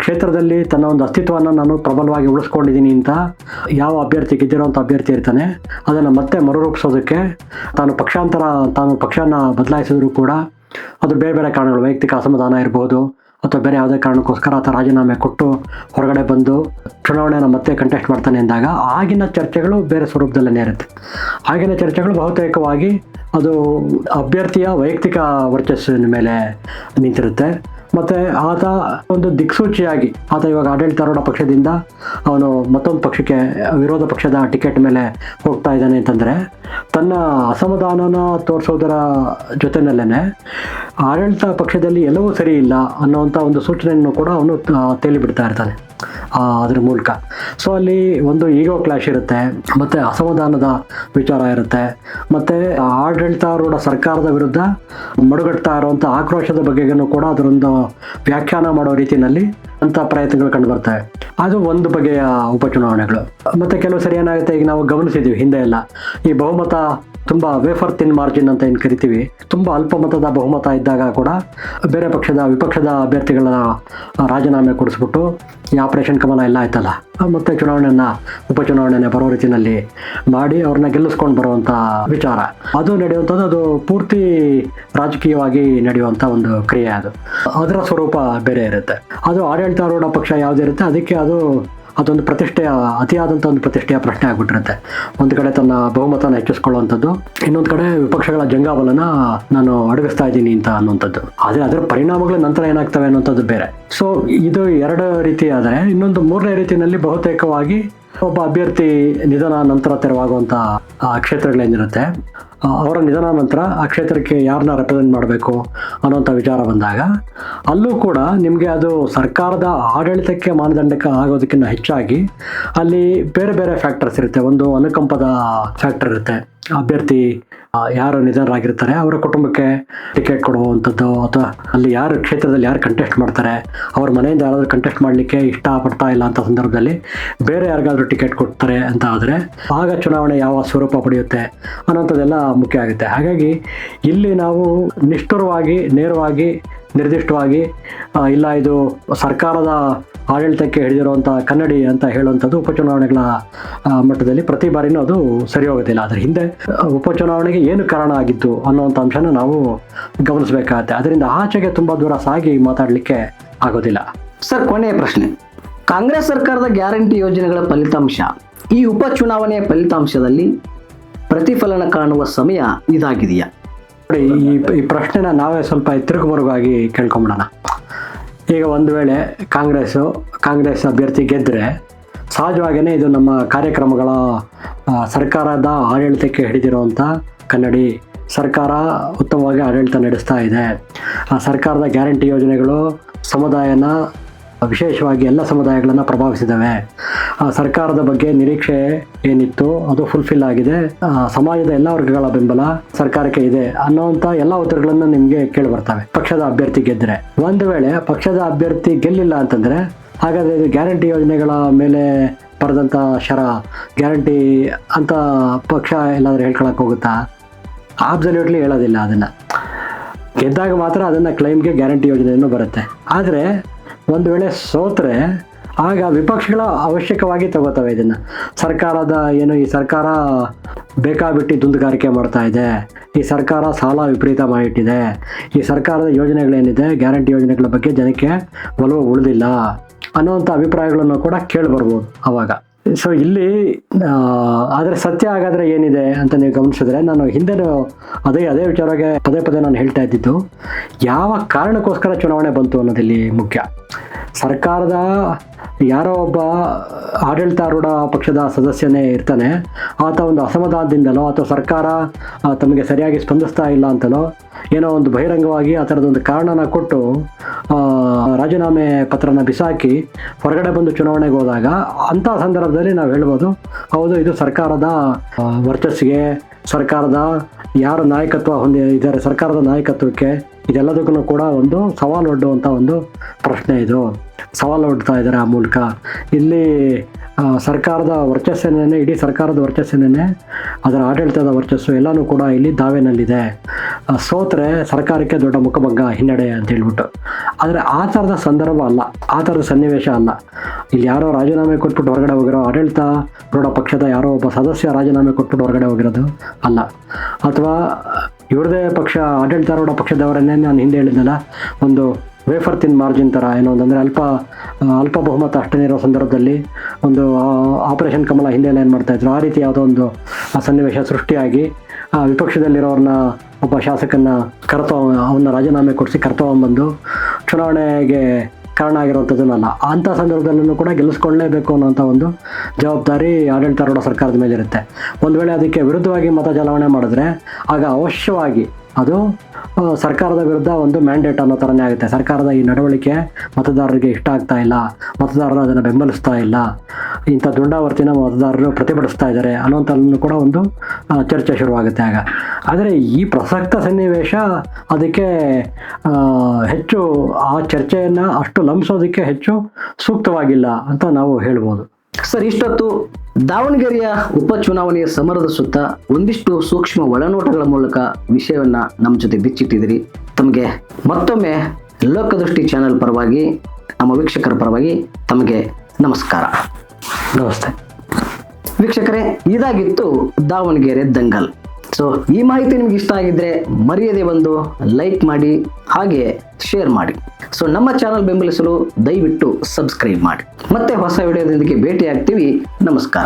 ಕ್ಷೇತ್ರದಲ್ಲಿ ತನ್ನ ಒಂದು ಅಸ್ತಿತ್ವವನ್ನು ನಾನು ಪ್ರಬಲವಾಗಿ ಉಳಿಸ್ಕೊಂಡಿದ್ದೀನಿ ಅಂತ ಯಾವ ಅಭ್ಯರ್ಥಿ ಗೆದ್ದಿರೋಂಥ ಅಭ್ಯರ್ಥಿ ಇರ್ತಾನೆ, ಅದನ್ನು ಮತ್ತೆ ಮರುರೂಪಿಸೋದಕ್ಕೆ ತಾನು ಪಕ್ಷನ ಬದಲಾಯಿಸಿದ್ರು ಕೂಡ ಅದು ಬೇರೆ ಬೇರೆ ಕಾರಣಗಳು, ವೈಯಕ್ತಿಕ ಅಸಮಾಧಾನ ಇರ್ಬೋದು ಅಥವಾ ಬೇರೆ ಯಾವುದೇ ಕಾರಣಕ್ಕೋಸ್ಕರ ಆತ ರಾಜೀನಾಮೆ ಕೊಟ್ಟು ಹೊರಗಡೆ ಬಂದು ಚುನಾವಣೆಯನ್ನು ಮತ್ತೆ ಕಂಟೆಸ್ಟ್ ಮಾಡ್ತಾನೆ ಅಂದಾಗ ಆಗಿನ ಚರ್ಚೆಗಳು ಬೇರೆ ಸ್ವರೂಪದಲ್ಲೇ ಇರುತ್ತೆ. ಆಗಿನ ಚರ್ಚೆಗಳು ಬಹುತೇಕವಾಗಿ ಅದು ಅಭ್ಯರ್ಥಿಯ ವೈಯಕ್ತಿಕ ವರ್ಚಸ್ಸಿನ ಮೇಲೆ ನಿಂತಿರುತ್ತೆ. ಮತ್ತು ಆತ ಒಂದು ದಿಕ್ಸೂಚಿಯಾಗಿ ಆತ ಇವಾಗ ಆಡಳಿತಾರೂಢ ಪಕ್ಷದಿಂದ ಅವನು ಮತ್ತೊಂದು ಪಕ್ಷಕ್ಕೆ ವಿರೋಧ ಪಕ್ಷದ ಟಿಕೆಟ್ ಮೇಲೆ ಹೋಗ್ತಾ ಇದ್ದಾನೆ ಅಂತಂದರೆ, ತನ್ನ ಅಸಮಾಧಾನನ ತೋರಿಸೋದರ ಜೊತೆಯಲ್ಲೇ ಆಡಳಿತ ಪಕ್ಷದಲ್ಲಿ ಎಲ್ಲವೂ ಸರಿ ಇಲ್ಲ ಅನ್ನೋವಂಥ ಒಂದು ಸೂಚನೆಯನ್ನು ಕೂಡ ಅವನು ತೇಲಿಬಿಡ್ತಾ ಇರ್ತಾನೆ ಅದ್ರ ಮೂಲಕ. ಸೊ ಅಲ್ಲಿ ಒಂದು ಈಗೋ ಕ್ಲಾಶ್ ಇರುತ್ತೆ, ಮತ್ತು ಅಸಮಾಧಾನದ ವಿಚಾರ ಇರುತ್ತೆ, ಮತ್ತು ಆಡಳಿತಾರೂಢ ಸರ್ಕಾರದ ವಿರುದ್ಧ ಮಡುಗಟ್ತಾ ಇರುವಂಥ ಆಕ್ರೋಶದ ಬಗೆಗೂ ಕೂಡ ಅದರೊಂದು ವ್ಯಾಖ್ಯಾನ ಮಾಡೋ ರೀತಿಯಲ್ಲಿ ಅಂಥ ಪ್ರಯತ್ನಗಳು ಕಂಡು ಬರ್ತವೆ. ಅದು ಒಂದು ಬಗೆಯ ಉಪಚುನಾವಣೆಗಳು. ಮತ್ತು ಕೆಲವು ಸರಿ ಏನಾಗುತ್ತೆ, ಈಗ ನಾವು ಗಮನಿಸಿದ್ದೀವಿ ಹಿಂದೆ ಎಲ್ಲ ಈ ಬಹುಮತ ತುಂಬ ವೇಫರ್ ತಿನ್ ಮಾರ್ಜಿನ್ ಅಂತ ಏನು ಕರಿತೀವಿ, ತುಂಬ ಅಲ್ಪ ಮತದ ಬಹುಮತ ಇದ್ದಾಗ ಕೂಡ ಬೇರೆ ವಿಪಕ್ಷದ ಅಭ್ಯರ್ಥಿಗಳ ರಾಜೀನಾಮೆ ಕೊಡಿಸ್ಬಿಟ್ಟು ಈ ಆಪರೇಷನ್ ಕಮಲ ಎಲ್ಲ ಆಯ್ತಲ್ಲ, ಮತ್ತು ಉಪಚುನಾವಣೆನೇ ಬರೋ ರೀತಿಯಲ್ಲಿ ಮಾಡಿ ಅವ್ರನ್ನ ಗೆಲ್ಲಿಸ್ಕೊಂಡು ಬರುವಂಥ ವಿಚಾರ ಅದು ನಡೆಯುವಂಥದ್ದು. ಅದು ಪೂರ್ತಿ ರಾಜಕೀಯವಾಗಿ ನಡೆಯುವಂಥ ಒಂದು ಕ್ರಿಯೆ. ಅದರ ಸ್ವರೂಪ ಬೇರೆ ಇರುತ್ತೆ. ಅದು ಆಡಳಿತಾರೂಢ ಪಕ್ಷ ಯಾವುದಿರುತ್ತೆ ಅದಕ್ಕೆ ಅದೊಂದು ಅತಿಯಾದಂಥ ಒಂದು ಪ್ರತಿಷ್ಠೆಯ ಪ್ರಶ್ನೆ ಆಗಿಬಿಟ್ಟಿರುತ್ತೆ. ಒಂದು ಕಡೆ ತನ್ನ ಬಹುಮತನ ಹೆಚ್ಚಿಸ್ಕೊಳ್ಳುವಂಥದ್ದು, ಇನ್ನೊಂದು ಕಡೆ ವಿಪಕ್ಷಗಳ ಜಂಗಾಬಲನ ನಾನು ಅಡಗಿಸ್ತಾ ಇದ್ದೀನಿ ಅಂತ ಅನ್ನುವಂಥದ್ದು. ಆದರೆ ಅದರ ಪರಿಣಾಮಗಳು ನಂತರ ಏನಾಗ್ತವೆ ಅನ್ನುವಂಥದ್ದು ಬೇರೆ. ಸೊ ಇದು ಎರಡು ರೀತಿ. ಆದರೆ ಇನ್ನೊಂದು ಮೂರನೇ ರೀತಿಯಲ್ಲಿ ಬಹುತೇಕವಾಗಿ ಒಬ್ಬ ಅಭ್ಯರ್ಥಿ ನಿಧನ ನಂತರ ತೆರವಾಗುವಂಥ ಕ್ಷೇತ್ರಗಳೇನಿರುತ್ತೆ, ಅವರ ನಿಧನ ನಂತರ ಆ ಕ್ಷೇತ್ರಕ್ಕೆ ಯಾರನ್ನ ರೆಪ್ರೆಸೆಂಟ್ ಮಾಡಬೇಕು ಅನ್ನೋಂಥ ವಿಚಾರ ಬಂದಾಗ ಅಲ್ಲೂ ಕೂಡ ನಿಮಗೆ ಅದು ಸರ್ಕಾರದ ಆಡಳಿತಕ್ಕೆ ಮಾನದಂಡಕ್ಕೆ ಆಗೋದಕ್ಕಿಂತ ಹೆಚ್ಚಾಗಿ ಅಲ್ಲಿ ಬೇರೆ ಬೇರೆ ಫ್ಯಾಕ್ಟರ್ಸ್ ಇರುತ್ತೆ. ಒಂದು ಅನುಕಂಪದ ಫ್ಯಾಕ್ಟರ್ ಇರುತ್ತೆ. ಅಭ್ಯರ್ಥಿ ಯಾರು ನಿಧನರಾಗಿರ್ತಾರೆ ಅವರ ಕುಟುಂಬಕ್ಕೆ ಟಿಕೆಟ್ ಕೊಡುವಂಥದ್ದು, ಅಥವಾ ಅಲ್ಲಿ ಕ್ಷೇತ್ರದಲ್ಲಿ ಯಾರು ಕಂಟೆಸ್ಟ್ ಮಾಡ್ತಾರೆ ಅವ್ರ ಮನೆಯಿಂದ ಯಾರಾದರೂ ಕಂಟೆಸ್ಟ್ ಮಾಡಲಿಕ್ಕೆ ಇಷ್ಟಪಡ್ತಾ ಇಲ್ಲ ಅಂತ ಸಂದರ್ಭದಲ್ಲಿ ಬೇರೆ ಯಾರಿಗಾದ್ರೂ ಟಿಕೆಟ್ ಕೊಡ್ತಾರೆ ಅಂತ ಆದರೆ ಆಗ ಚುನಾವಣೆ ಯಾವ ಸ್ವರೂಪ ಪಡೆಯುತ್ತೆ ಅನ್ನೋಂಥದ್ದೆಲ್ಲ ಮುಖ್ಯ ಆಗುತ್ತೆ. ಹಾಗಾಗಿ ಇಲ್ಲಿ ನಾವು ನಿಷ್ಠುರವಾಗಿ ನೇರವಾಗಿ ನಿರ್ದಿಷ್ಟವಾಗಿ ಇಲ್ಲ ಇದು ಸರ್ಕಾರದ ಆಡಳಿತಕ್ಕೆ ಹಿಡಿದಿರುವಂಥ ಕನ್ನಡಿ ಅಂತ ಹೇಳುವಂಥದ್ದು ಉಪಚುನಾವಣೆಗಳ ಮಟ್ಟದಲ್ಲಿ ಪ್ರತಿ ಬಾರಿನೂ ಅದು ಸರಿ ಹೋಗೋದಿಲ್ಲ. ಅದರ ಹಿಂದೆ ಉಪಚುನಾವಣೆಗೆ ಏನು ಕಾರಣ ಆಗಿತ್ತು ಅನ್ನೋವಂಥ ಅಂಶನ ನಾವು ಗಮನಿಸಬೇಕಾಗತ್ತೆ. ಅದರಿಂದ ಆಚೆಗೆ ತುಂಬ ದೂರ ಸಾಗಿ ಮಾತಾಡಲಿಕ್ಕೆ ಆಗೋದಿಲ್ಲ. ಸರ್, ಕೊನೆಯ ಪ್ರಶ್ನೆ. ಕಾಂಗ್ರೆಸ್ ಸರ್ಕಾರದ ಗ್ಯಾರಂಟಿ ಯೋಜನೆಗಳ ಫಲಿತಾಂಶ ಈ ಉಪಚುನಾವಣೆಯ ಫಲಿತಾಂಶದಲ್ಲಿ ಪ್ರತಿಫಲನ ಕಾಣುವ ಸಮಯ ಇದಾಗಿದೆಯಾ? ನೋಡಿ, ಈ ಪ್ರಶ್ನೆನ ನಾವೇ ಸ್ವಲ್ಪ ತಿರುಗುಮರುಗಾಗಿ ಕೇಳ್ಕೊಂಬಿಡೋಣ. ಈಗ ಒಂದು ವೇಳೆ ಕಾಂಗ್ರೆಸ್ ಅಭ್ಯರ್ಥಿ ಗೆದ್ದರೆ ಸಹಜವಾಗಿಯೇ ಇದು ನಮ್ಮ ಕಾರ್ಯಕ್ರಮಗಳ ಸರ್ಕಾರದ ಆಡಳಿತಕ್ಕೆ ಹಿಡಿದಿರುವಂಥ ಕನ್ನಡಿ. ಸರ್ಕಾರ ಉತ್ತಮವಾಗಿ ಆಡಳಿತ ನಡೆಸ್ತಾ ಇದೆ. ಸರ್ಕಾರದ ಗ್ಯಾರಂಟಿ ಯೋಜನೆಗಳು ಸಮುದಾಯನ, ವಿಶೇಷವಾಗಿ ಎಲ್ಲ ಸಮುದಾಯಗಳನ್ನು ಪ್ರಭಾವಿಸಿದ್ದಾವೆ. ಸರ್ಕಾರದ ಬಗ್ಗೆ ನಿರೀಕ್ಷೆ ಏನಿತ್ತು ಅದು ಫುಲ್ಫಿಲ್ ಆಗಿದೆ. ಸಮಾಜದ ಎಲ್ಲ ವರ್ಗಗಳ ಬೆಂಬಲ ಸರ್ಕಾರಕ್ಕೆ ಇದೆ ಅನ್ನೋವಂಥ ಎಲ್ಲ ಉತ್ತರಗಳನ್ನು ನಿಮಗೆ ಕೇಳಿ ಬರ್ತವೆ ಪಕ್ಷದ ಅಭ್ಯರ್ಥಿ ಗೆದ್ದರೆ. ಒಂದು ವೇಳೆ ಪಕ್ಷದ ಅಭ್ಯರ್ಥಿ ಗೆಲ್ಲಿಲ್ಲ ಅಂತಂದರೆ ಹಾಗಾದರೆ ಇದು ಗ್ಯಾರಂಟಿ ಯೋಜನೆಗಳ ಮೇಲೆ ಬರೆದಂಥ ಗ್ಯಾರಂಟಿ ಅಂತ ಪಕ್ಷ ಎಲ್ಲಾದರೂ ಹೇಳ್ಕೊಳಕ್ಕೆ ಹೋಗುತ್ತಾ? ಅಬ್ಸಲ್ಯೂಟ್ಲಿ ಹೇಳೋದಿಲ್ಲ. ಅದನ್ನು ಗೆದ್ದಾಗ ಮಾತ್ರ ಅದನ್ನು ಕ್ಲೈಮ್ಗೆ ಗ್ಯಾರಂಟಿ ಯೋಜನೆಯನ್ನು ಬರುತ್ತೆ. ಆದರೆ ಒಂದು ವೇಳೆ ಸೋತ್ರೆ ಆಗ ವಿಪಕ್ಷಗಳ ಅವಶ್ಯಕವಾಗಿ ತಗೋತವೆ ಇದನ್ನು. ಸರ್ಕಾರದ ಈ ಸರ್ಕಾರ ಬೇಕಾಬಿಟ್ಟು ದುಂದುಗಾರಿಕೆ ಮಾಡ್ತಾ ಇದೆ, ಈ ಸರ್ಕಾರ ಸಾಲ ವಿಪರೀತ ಮಾಡಿಟ್ಟಿದೆ, ಈ ಸರ್ಕಾರದ ಯೋಜನೆಗಳೇನಿದೆ ಗ್ಯಾರಂಟಿ ಯೋಜನೆಗಳ ಬಗ್ಗೆ ಜನಕ್ಕೆ ಒಲವು ಉಳಿದಿಲ್ಲ ಅನ್ನೋವಂಥ ಅಭಿಪ್ರಾಯಗಳನ್ನು ಕೂಡ ಕೇಳಿಬರ್ಬೋದು ಅವಾಗ. ಸೊ ಇಲ್ಲಿ ಆದರೆ ಸತ್ಯ ಹಾಗಾದರೆ ಏನಿದೆ ಅಂತ ನೀವು ಗಮನಿಸಿದ್ರೆ, ನಾನು ಹಿಂದೆನೂ ಅದೇ ವಿಚಾರವಾಗಿ ಪದೇ ನಾನು ಹೇಳ್ತಾ ಇದ್ದಿದ್ದು, ಯಾವ ಕಾರಣಕ್ಕೋಸ್ಕರ ಚುನಾವಣೆ ಬಂತು ಅನ್ನೋದಿಲ್ಲಿ ಮುಖ್ಯ. ಸರ್ಕಾರದ ಯಾರೋ ಒಬ್ಬ ಆಡಳಿತಾರೂಢ ಪಕ್ಷದ ಸದಸ್ಯನೇ ಇರ್ತಾನೆ, ಆತ ಒಂದು ಅಸಮಾಧಾನದಿಂದಲೋ ಅಥವಾ ಸರ್ಕಾರ ತಮಗೆ ಸರಿಯಾಗಿ ಸ್ಪಂದಿಸ್ತಾ ಇಲ್ಲ ಅಂತಲೋ ಏನೋ ಒಂದು ಬಹಿರಂಗವಾಗಿ ಆ ಥರದೊಂದು ಕಾರಣನ ಕೊಟ್ಟು ರಾಜೀನಾಮೆ ಪತ್ರನ ಬಿಸಾಕಿ ಹೊರಗಡೆ ಬಂದು ಚುನಾವಣೆಗೆ ಹೋದಾಗ ಅಂಥ ಸಂದರ್ಭದಲ್ಲಿ ನಾವು ಹೇಳ್ಬೋದು, ಹೌದು ಇದು ಸರ್ಕಾರದ ವರ್ಚಸ್ಸಿಗೆ, ಸರ್ಕಾರದ ಯಾರು ನಾಯಕತ್ವ ಹೊಂದಿದ್ದಾರೆ ಸರ್ಕಾರದ ನಾಯಕತ್ವಕ್ಕೆ, ಇದೆಲ್ಲದಕ್ಕೂ ಕೂಡ ಒಂದು ಸವಾಲು ಒಡ್ಡುವಂಥ ಒಂದು ಪ್ರಶ್ನೆ. ಇದು ಸವಾಲು ಒಡ್ತಾ ಇದ್ದಾರೆ. ಆ ಮೂಲಕ ಇಲ್ಲಿ ಸರ್ಕಾರದ ವರ್ಚಸ್ಸೇನೇ, ಇಡೀ ಸರ್ಕಾರದ ವರ್ಚಸ್ಸೇನೇ, ಅದರ ಆಡಳಿತದ ವರ್ಚಸ್ಸು ಎಲ್ಲನೂ ಕೂಡ ಇಲ್ಲಿ ದಾವೆನಲ್ಲಿದೆ. ಸೋತ್ರೆ ಸರ್ಕಾರಕ್ಕೆ ದೊಡ್ಡ ಮುಖಭಂಗ, ಹಿನ್ನಡೆ ಅಂತ ಹೇಳ್ಬಿಟ್ಟು. ಆದರೆ ಆ ಥರದ ಸಂದರ್ಭ ಅಲ್ಲ, ಆ ಥರದ ಸನ್ನಿವೇಶ ಅಲ್ಲ. ಇಲ್ಲಿ ಯಾರೋ ರಾಜೀನಾಮೆ ಕೊಟ್ಬಿಟ್ಟು ಹೊರಗಡೆ ಹೋಗಿರೋ, ಆಡಳಿತಾರೂಢ ಪಕ್ಷದ ಯಾರೋ ಒಬ್ಬ ಸದಸ್ಯ ರಾಜೀನಾಮೆ ಕೊಟ್ಬಿಟ್ಟು ಹೊರಗಡೆ ಹೋಗಿರೋದು ಅಲ್ಲ. ಅಥವಾ ಇವ್ರದೇ ಪಕ್ಷ, ಆಡಳಿತಾರೂಢ ಪಕ್ಷದವರನ್ನೇ ನಾನು ಹಿಂದೆ ಹೇಳಿದ್ನಲ್ಲ, ಒಂದು ವೇಫರ್ ತಿನ್ ಮಾರ್ಜಿನ್ ಥರ ಏನೋ ಒಂದಂದರೆ ಅಲ್ಪ ಬಹುಮತ ಅಷ್ಟೇ ಇರೋ ಸಂದರ್ಭದಲ್ಲಿ ಒಂದು ಆಪರೇಷನ್ ಕಮಲ ಹಿಂದೆ ಏನು ಮಾಡ್ತಾಯಿದ್ರು, ಆ ರೀತಿ ಯಾವುದೋ ಒಂದು ಸನ್ನಿವೇಶ ಸೃಷ್ಟಿಯಾಗಿ ವಿಪಕ್ಷದಲ್ಲಿರೋರನ್ನ ಒಬ್ಬ ಶಾಸಕನ ಅವನ್ನ ರಾಜೀನಾಮೆ ಕೊಡಿಸಿ ಕರ್ತವ್ಯಂಬಂದು ಚುನಾವಣೆಗೆ ಕಾರಣ ಆಗಿರುವಂಥದ್ದನ್ನಲ್ಲ. ಅಂಥ ಸಂದರ್ಭದಲ್ಲೂ ಕೂಡ ಗೆಲ್ಲಿಸ್ಕೊಳ್ಳಲೇಬೇಕು ಅನ್ನೋಂಥ ಒಂದು ಜವಾಬ್ದಾರಿ ಆಡಳಿತಾರೂಢ ಸರ್ಕಾರದ ಮೇಲಿರುತ್ತೆ. ಒಂದು ವೇಳೆ ಅದಕ್ಕೆ ವಿರುದ್ಧವಾಗಿ ಮತ ಚಲಾವಣೆ ಮಾಡಿದ್ರೆ ಆಗ ಅವಶ್ಯವಾಗಿ ಅದು ಸರ್ಕಾರದ ವಿರುದ್ಧ ಒಂದು ಮ್ಯಾಂಡೇಟ್ ಅನ್ನೋ ಥರನೇ ಆಗುತ್ತೆ. ಸರ್ಕಾರದ ಈ ನಡವಳಿಕೆ ಮತದಾರರಿಗೆ ಇಷ್ಟ ಆಗ್ತಾ ಇಲ್ಲ, ಮತದಾರರು ಅದನ್ನು ಬೆಂಬಲಿಸ್ತಾ ಇಲ್ಲ, ಇಂಥ ದುಂಡಾವರ್ತಿನ ಮತದಾರರು ಪ್ರತಿಭಟಿಸ್ತಾ ಇದ್ದಾರೆ ಅನ್ನೋಂಥಲ್ಲೂ ಕೂಡ ಒಂದು ಚರ್ಚೆ ಶುರುವಾಗುತ್ತೆ ಆಗ. ಆದರೆ ಈ ಪ್ರಸಕ್ತ ಸನ್ನಿವೇಶ ಅದಕ್ಕೆ ಹೆಚ್ಚು ಆ ಚರ್ಚೆಯನ್ನು ಅಷ್ಟು ಲಂಬಿಸೋದಕ್ಕೆ ಹೆಚ್ಚು ಸೂಕ್ತವಾಗಿಲ್ಲ ಅಂತ ನಾವು ಹೇಳ್ಬೋದು. ಸರ್, ಇಷ್ಟೊತ್ತು ದಾವಣಗೆರೆಯ ಉಪಚುನಾವಣೆಯ ಸಮರದ ಸುತ್ತ ಒಂದಿಷ್ಟು ಸೂಕ್ಷ್ಮ ಒಳನೋಟಗಳ ಮೂಲಕ ವಿಷಯವನ್ನ ನಮ್ಮ ಜೊತೆ ಬಿಚ್ಚಿಟ್ಟಿದ್ದೀರಿ. ತಮಗೆ ಮತ್ತೊಮ್ಮೆ ಲೋಕದೃಷ್ಟಿ ಚಾನೆಲ್ ಪರವಾಗಿ, ನಮ್ಮ ವೀಕ್ಷಕರ ಪರವಾಗಿ ತಮಗೆ ನಮಸ್ಕಾರ. ನಮಸ್ತೆ ವೀಕ್ಷಕರೇ, ಇದಾಗಿತ್ತು ದಾವಣಗೆರೆ ದಂಗಲ್. ಸೊ ಈ ಮಾಹಿತಿ ನಿಮ್ಗೆ ಇಷ್ಟ ಆಗಿದ್ರೆ ಮರೆಯದೆ ಒಂದು ಲೈಕ್ ಮಾಡಿ, ಹಾಗೆ ಶೇರ್ ಮಾಡಿ. ಸೊ ನಮ್ಮ ಚಾನಲ್ ಬೆಂಬಲಿಸಲು ದಯವಿಟ್ಟು ಸಬ್ಸ್ಕ್ರೈಬ್ ಮಾಡಿ. ಮತ್ತೆ ಹೊಸ ವಿಡಿಯೋದೊಂದಿಗೆ ಭೇಟಿ ಆಗ್ತೀವಿ. ನಮಸ್ಕಾರ.